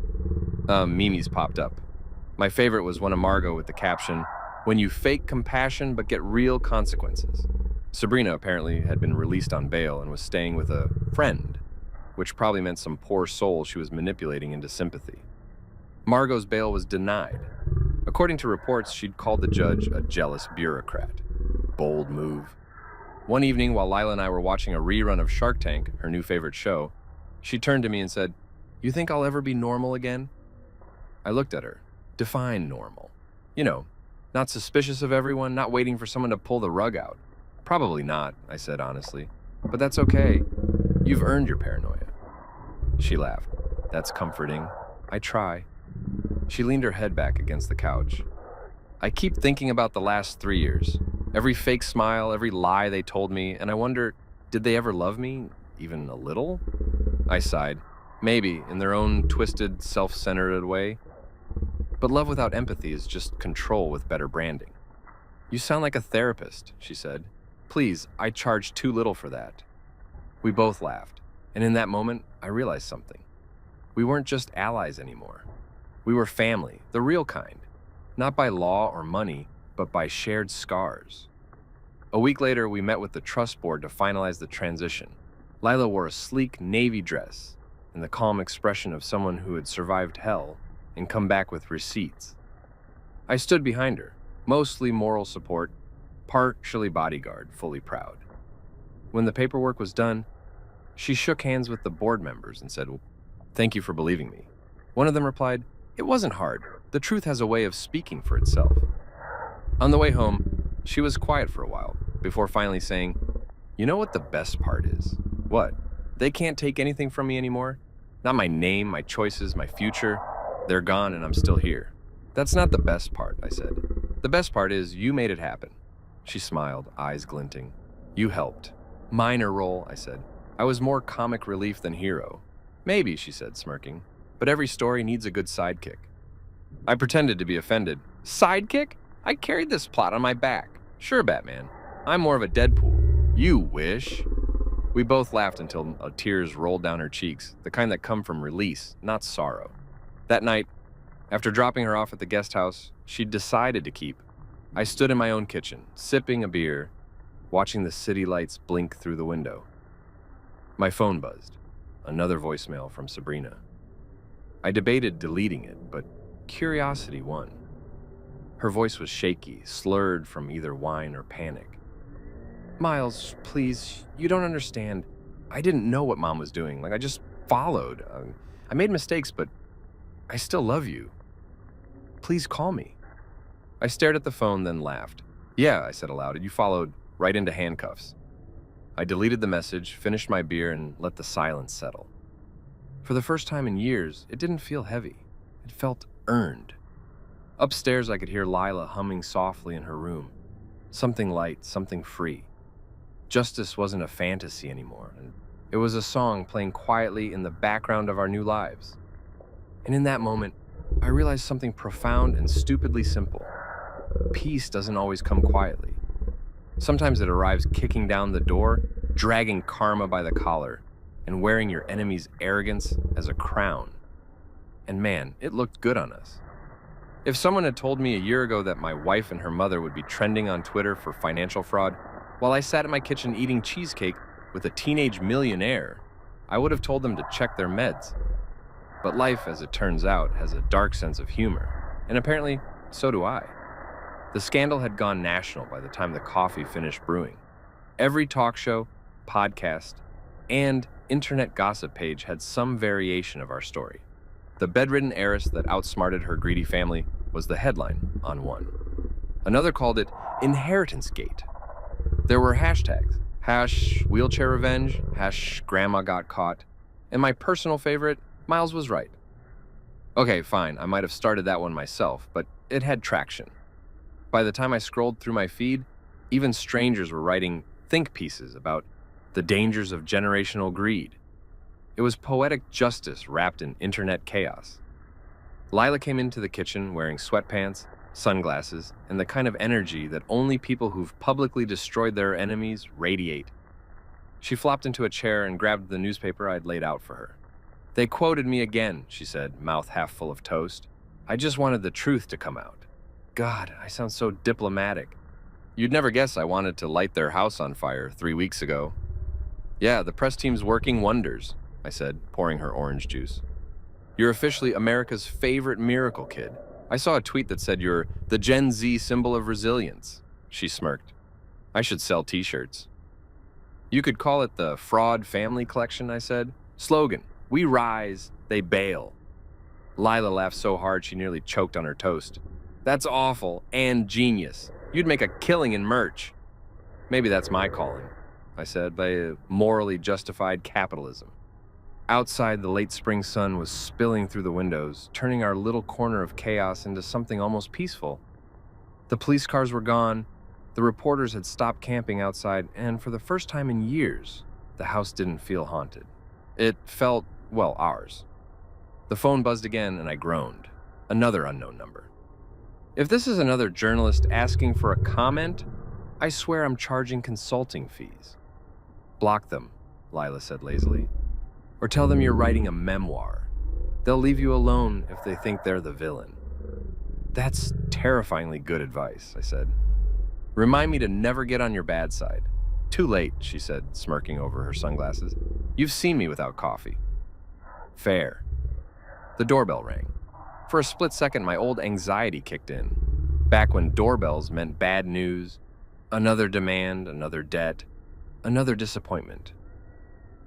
Memes popped up. My favorite was one of Margot with the caption, "When you fake compassion but get real consequences." Sabrina apparently had been released on bail and was staying with a friend, which probably meant some poor soul she was manipulating into sympathy. Margot's bail was denied. According to reports, she'd called the judge a jealous bureaucrat. Bold move. One evening, while Lila and I were watching a rerun of Shark Tank, her new favorite show, she turned to me and said, "You think I'll ever be normal again?" I looked at her. "Define normal." "You know, Not suspicious of everyone, not waiting for someone to pull the rug out. Probably not, I said honestly. But that's okay. You've earned your paranoia. She laughed. That's comforting. I try. She leaned her head back against the couch. I keep thinking about the last 3 years. Every fake smile, every lie they told me, and I wonder, did they ever love me? Even a little? I sighed. Maybe, in their own twisted, self-centered way. But love without empathy is just control with better branding. You sound like a therapist, she said. Please, I charge too little for that. We both laughed, and in that moment, I realized something. We weren't just allies anymore. We were family, the real kind. Not by law or money, but by shared scars. A week later, we met with the trust board to finalize the transition. Lila wore a sleek navy dress and the calm expression of someone who had survived hell and come back with receipts. I stood behind her, mostly moral support, partially bodyguard, fully proud. When the paperwork was done, she shook hands with the board members and said, "Thank you for believing me." One of them replied, "It wasn't hard. The truth has a way of speaking for itself." On the way home, she was quiet for a while, before finally saying, "You know what the best part is?" "What?" "They can't take anything from me anymore. Not my name, my choices, my future. They're gone and I'm still here." "That's not the best part," I said. "The best part is you made it happen." She smiled, eyes glinting. "You helped." "Minor role," I said. "I was more comic relief than hero." "Maybe," she said, smirking. "But every story needs a good sidekick." I pretended to be offended. "Sidekick? I carried this plot on my back." "Sure, Batman. I'm more of a Deadpool." "You wish." We both laughed until tears rolled down her cheeks, the kind that come from release, not sorrow. That night, after dropping her off at the guest house she'd decided to keep, I stood in my own kitchen, sipping a beer, watching the city lights blink through the window. My phone buzzed. Another voicemail from Sabrina. I debated deleting it, but curiosity won. Her voice was shaky, slurred from either wine or panic. "Miles, please, you don't understand. I didn't know what Mom was doing. I just followed. I made mistakes, but I still love you. Please call me." I stared at the phone, then laughed. "Yeah," I said aloud, "you followed right into handcuffs." I deleted the message, finished my beer, and let the silence settle. For the first time in years, it didn't feel heavy. It felt earned. Upstairs, I could hear Lila humming softly in her room. Something light, something free. Justice wasn't a fantasy anymore, and it was a song playing quietly in the background of our new lives. And in that moment, I realized something profound and stupidly simple. Peace doesn't always come quietly. Sometimes it arrives kicking down the door, dragging karma by the collar, and wearing your enemy's arrogance as a crown. And man, it looked good on us. If someone had told me a year ago that my wife and her mother would be trending on Twitter for financial fraud, while I sat in my kitchen eating cheesecake with a teenage millionaire, I would have told them to check their meds. But life, as it turns out, has a dark sense of humor, and apparently, so do I. The scandal had gone national by the time the coffee finished brewing. Every talk show, podcast, and internet gossip page had some variation of our story. The bedridden heiress that outsmarted her greedy family was the headline on one. Another called it Inheritance Gate. There were hashtags, #wheelchair revenge, #grandma got caught, and my personal favorite, Miles was right. Okay, fine, I might have started that one myself, but it had traction. By the time I scrolled through my feed, even strangers were writing think pieces about the dangers of generational greed. It was poetic justice wrapped in internet chaos. Lila came into the kitchen wearing sweatpants, sunglasses, and the kind of energy that only people who've publicly destroyed their enemies radiate. She flopped into a chair and grabbed the newspaper I'd laid out for her. "They quoted me again," she said, mouth half full of toast. "I just wanted the truth to come out." God, I sound so diplomatic. You'd never guess I wanted to light their house on fire 3 weeks ago. "Yeah, the press team's working wonders," I said, pouring her orange juice. "You're officially America's favorite miracle kid. I saw a tweet that said you're the Gen Z symbol of resilience." She smirked. "I should sell t-shirts." "You could call it the Fraud Family Collection," I said. "Slogan, we rise, they bail." Lila laughed so hard she nearly choked on her toast. That's awful and genius. You'd make a killing in merch. Maybe that's my calling, I said, by a morally justified capitalism. Outside, the late spring sun was spilling through the windows, turning our little corner of chaos into something almost peaceful. The police cars were gone, the reporters had stopped camping outside, and for the first time in years, the house didn't feel haunted. It felt, well, ours. The phone buzzed again, and I groaned. Another unknown number. If this is another journalist asking for a comment, I swear I'm charging consulting fees. Block them, Lila said lazily. Or tell them you're writing a memoir. They'll leave you alone if they think they're the villain. That's terrifyingly good advice, I said. Remind me to never get on your bad side. Too late, she said, smirking over her sunglasses. You've seen me without coffee. Fair. The doorbell rang. For a split second, my old anxiety kicked in. Back when doorbells meant bad news, another demand, another debt, another disappointment.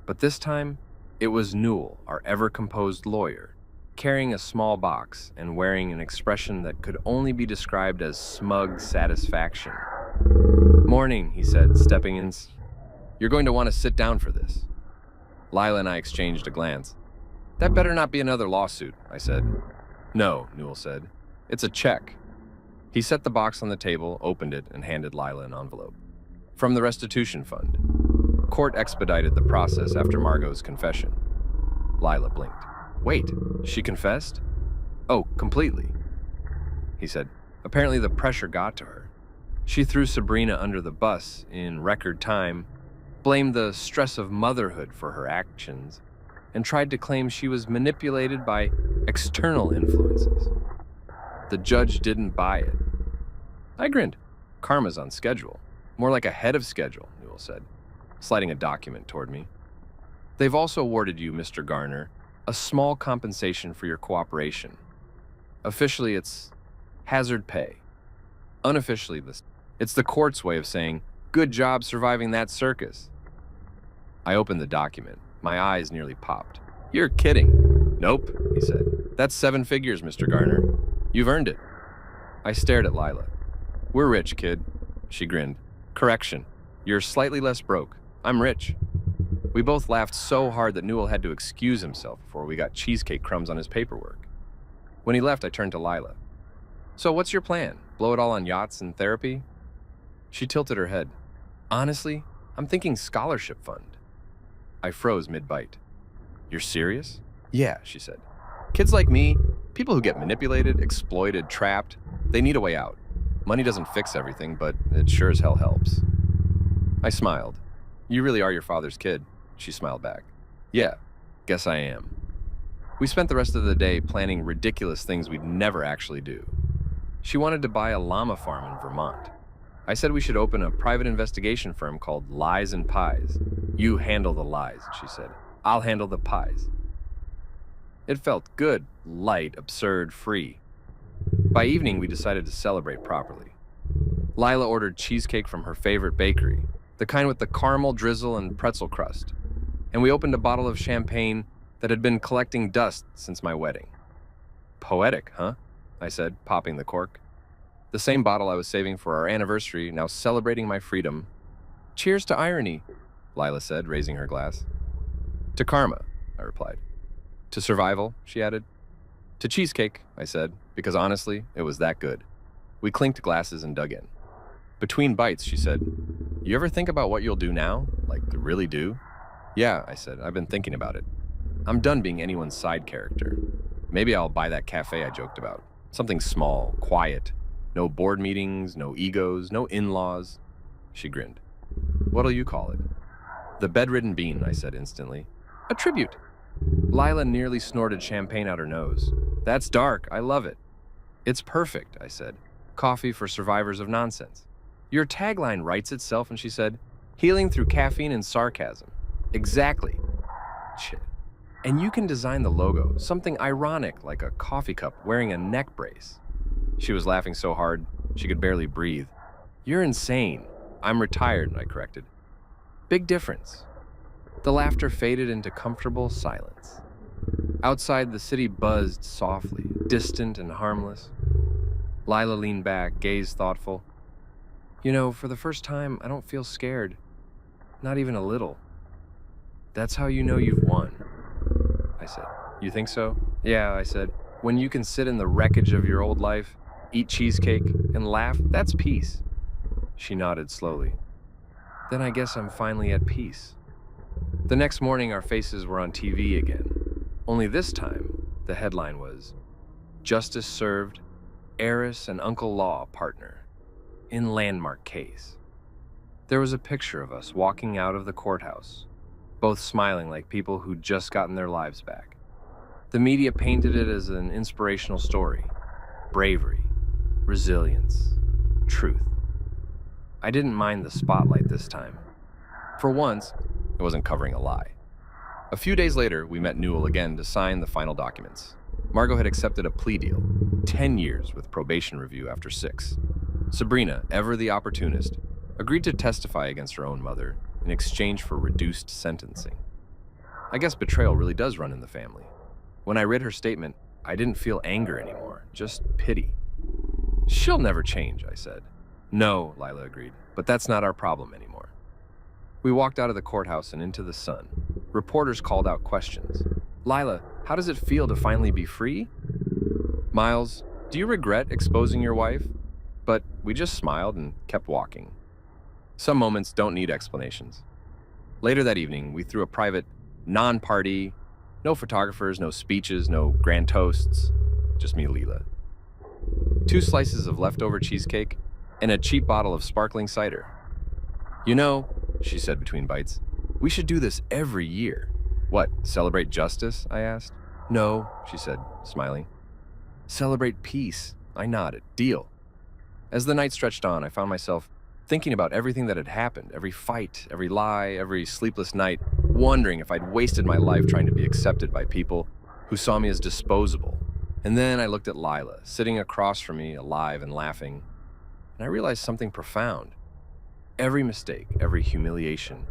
But this time, it was Newell, our ever-composed lawyer, carrying a small box and wearing an expression that could only be described as smug satisfaction. Morning, he said, stepping in. You're going to want to sit down for this. Lila and I exchanged a glance. That better not be another lawsuit, I said. No, Newell said. It's a check. He set the box on the table, opened it, and handed Lila an envelope. From the restitution fund. Court expedited the process after Margot's confession. Lila blinked. Wait, she confessed? Oh, completely, he said. Apparently the pressure got to her. She threw Sabrina under the bus in record time, blamed the stress of motherhood for her actions, and tried to claim she was manipulated by external influences. The judge didn't buy it. I grinned. Karma's on schedule. More like ahead of schedule, Newell said, sliding a document toward me. They've also awarded you, Mr. Garner, a small compensation for your cooperation. Officially, it's hazard pay. Unofficially, it's the court's way of saying, good job surviving that circus. I opened the document. My eyes nearly popped. You're kidding. Nope, he said. That's 7 figures, Mr. Garner. You've earned it. I stared at Lila. We're rich, kid. She grinned. Correction. You're slightly less broke. I'm rich. We both laughed so hard that Newell had to excuse himself before we got cheesecake crumbs on his paperwork. When he left, I turned to Lila. So what's your plan? Blow it all on yachts and therapy? She tilted her head. Honestly, I'm thinking scholarship fund. I froze mid-bite. You're serious? Yeah, she said. Kids like me, people who get manipulated, exploited, trapped, they need a way out. Money doesn't fix everything, but it sure as hell helps. I smiled. You really are your father's kid, she smiled back. Yeah, guess I am. We spent the rest of the day planning ridiculous things we'd never actually do. She wanted to buy a llama farm in Vermont. I said we should open a private investigation firm called Lies and Pies. You handle the lies, she said. I'll handle the pies. It felt good, light, absurd, free. By evening, we decided to celebrate properly. Lila ordered cheesecake from her favorite bakery, the kind with the caramel drizzle and pretzel crust, and we opened a bottle of champagne that had been collecting dust since my wedding. Poetic, huh? I said, popping the cork. The same bottle I was saving for our anniversary, now celebrating my freedom. Cheers to irony, Lila said, raising her glass. To karma, I replied. To survival, she added. To cheesecake, I said, because honestly, it was that good. We clinked glasses and dug in. Between bites, she said, you ever think about what you'll do now? Like, really do? Yeah, I said, I've been thinking about it. I'm done being anyone's side character. Maybe I'll buy that cafe I joked about. Something small, quiet. No board meetings, no egos, no in-laws. She grinned. What'll you call it? The Bedridden Bean, I said instantly. A tribute. Lila nearly snorted champagne out her nose. That's dark. I love it. It's perfect, I said. Coffee for survivors of nonsense. Your tagline writes itself, and she said, healing through caffeine and sarcasm. Exactly. Shit. And you can design the logo, something ironic like a coffee cup wearing a neck brace. She was laughing so hard, she could barely breathe. You're insane. I'm retired, I corrected. Big difference. The laughter faded into comfortable silence. Outside, the city buzzed softly, distant and harmless. Lila leaned back, gaze thoughtful. For the first time, I don't feel scared. Not even a little. That's how you know you've won, I said. You think so? Yeah, I said. When you can sit in the wreckage of your old life, eat cheesecake, and laugh, that's peace. She nodded slowly. Then I guess I'm finally at peace. The next morning, our faces were on TV again. Only this time, the headline was, Justice Served, Heiress and Uncle Law Partner, in Landmark Case. There was a picture of us walking out of the courthouse, both smiling like people who'd just gotten their lives back. The media painted it as an inspirational story. Bravery, resilience, truth. I didn't mind the spotlight this time. For once, it wasn't covering a lie. A few days later, we met Newell again to sign the final documents. Margot had accepted a plea deal, 10 years with probation review after 6. Sabrina, ever the opportunist, agreed to testify against her own mother in exchange for reduced sentencing. I guess betrayal really does run in the family. When I read her statement, I didn't feel anger anymore, just pity. She'll never change, I said. No, Lila agreed, but that's not our problem anymore. We walked out of the courthouse and into the sun. Reporters called out questions. Lila, how does it feel to finally be free? Miles, do you regret exposing your wife? But we just smiled and kept walking. Some moments don't need explanations. Later that evening, we threw a private, non-party, no photographers, no speeches, no grand toasts, just me and Lila. 2 slices of leftover cheesecake and a cheap bottle of sparkling cider. She said between bites, we should do this every year. What, celebrate justice? I asked. No, she said, smiling. Celebrate peace. I nodded. Deal. As the night stretched on, I found myself thinking about everything that had happened, every fight, every lie, every sleepless night, wondering if I'd wasted my life trying to be accepted by people who saw me as disposable. And then I looked at Lila, sitting across from me, alive and laughing, and I realized something profound. Every mistake, every humiliation,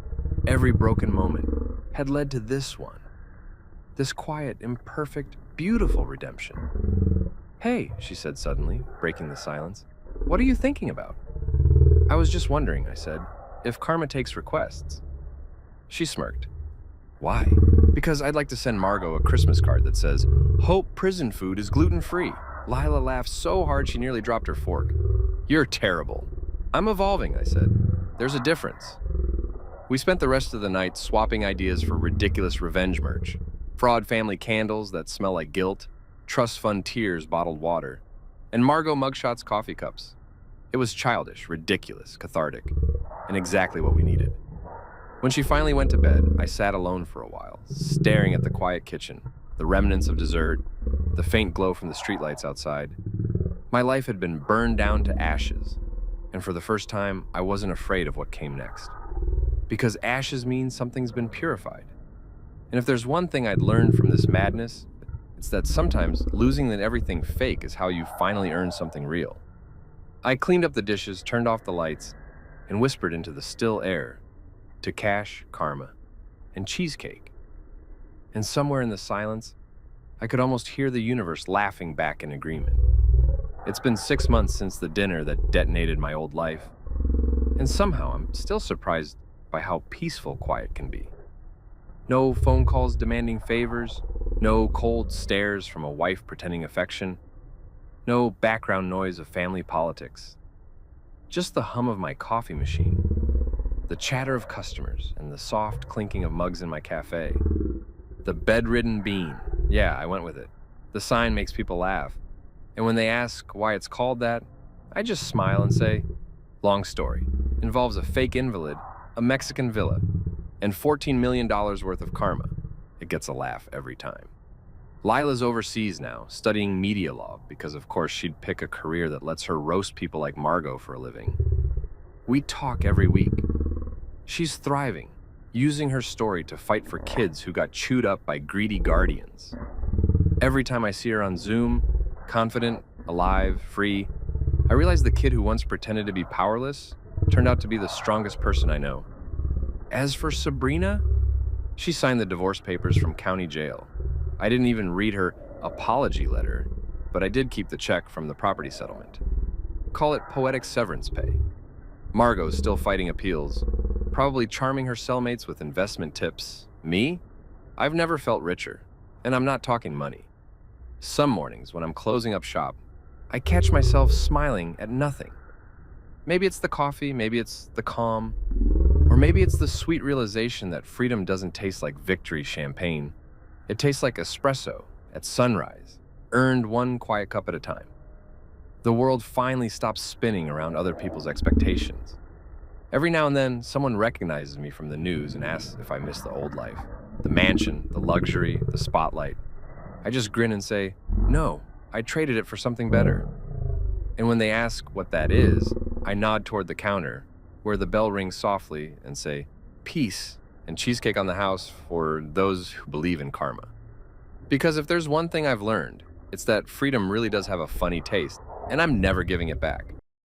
every broken moment had led to this one. This quiet, imperfect, beautiful redemption. Hey, she said suddenly, breaking the silence. What are you thinking about? I was just wondering, I said, if karma takes requests. She smirked. Why? Because I'd like to send Margot a Christmas card that says, Hope prison food is gluten-free. Lila laughed so hard she nearly dropped her fork. You're terrible. I'm evolving, I said. There's a difference. We spent the rest of the night swapping ideas for ridiculous revenge merch. Fraud family candles that smell like guilt, trust fund tears bottled water, and Margot mugshots coffee cups. It was childish, ridiculous, cathartic, and exactly what we needed. When she finally went to bed, I sat alone for a while, staring at the quiet kitchen, the remnants of dessert, the faint glow from the streetlights outside. My life had been burned down to ashes, and for the first time, I wasn't afraid of what came next. Because ashes mean something's been purified. And if there's one thing I'd learned from this madness, it's that sometimes losing everything fake is how you finally earn something real. I cleaned up the dishes, turned off the lights, and whispered into the still air to cash, karma, and cheesecake. And somewhere in the silence, I could almost hear the universe laughing back in agreement. It's been 6 months since the dinner that detonated my old life, and somehow I'm still surprised by how peaceful quiet can be. No phone calls demanding favors, no cold stares from a wife pretending affection, no background noise of family politics. Just the hum of my coffee machine, the chatter of customers, and the soft clinking of mugs in my cafe. The bedridden bean. Yeah, I went with it. The sign makes people laugh. And when they ask why it's called that, I just smile and say, long story. Involves a fake invalid, a Mexican villa, and $14 million worth of karma. It gets a laugh every time. Lila's overseas now, studying media law, because of course she'd pick a career that lets her roast people like Margot for a living. We talk every week. She's thriving, using her story to fight for kids who got chewed up by greedy guardians. Every time I see her on Zoom, confident, alive, free, I realize the kid who once pretended to be powerless turned out to be the strongest person I know. As for Sabrina, she signed the divorce papers from county jail. I didn't even read her apology letter. but I did keep the check from the property settlement. Call it poetic severance pay. Margot's still fighting appeals, probably charming her cellmates with investment tips. Me? I've never felt richer, and I'm not talking money. Some mornings, when I'm closing up shop, I catch myself smiling at nothing. Maybe it's the coffee, maybe it's the calm, or maybe it's the sweet realization that freedom doesn't taste like victory champagne. It tastes like espresso at sunrise, earned one quiet cup at a time. The world finally stops spinning around other people's expectations. Every now and then, someone recognizes me from the news and asks if I miss the old life. The mansion, the luxury, the spotlight. I just grin and say, no, I traded it for something better. And when they ask what that is, I nod toward the counter, where the bell rings softly, and say, peace and cheesecake on the house for those who believe in karma. Because if there's one thing I've learned, it's that freedom really does have a funny taste, and I'm never giving it back.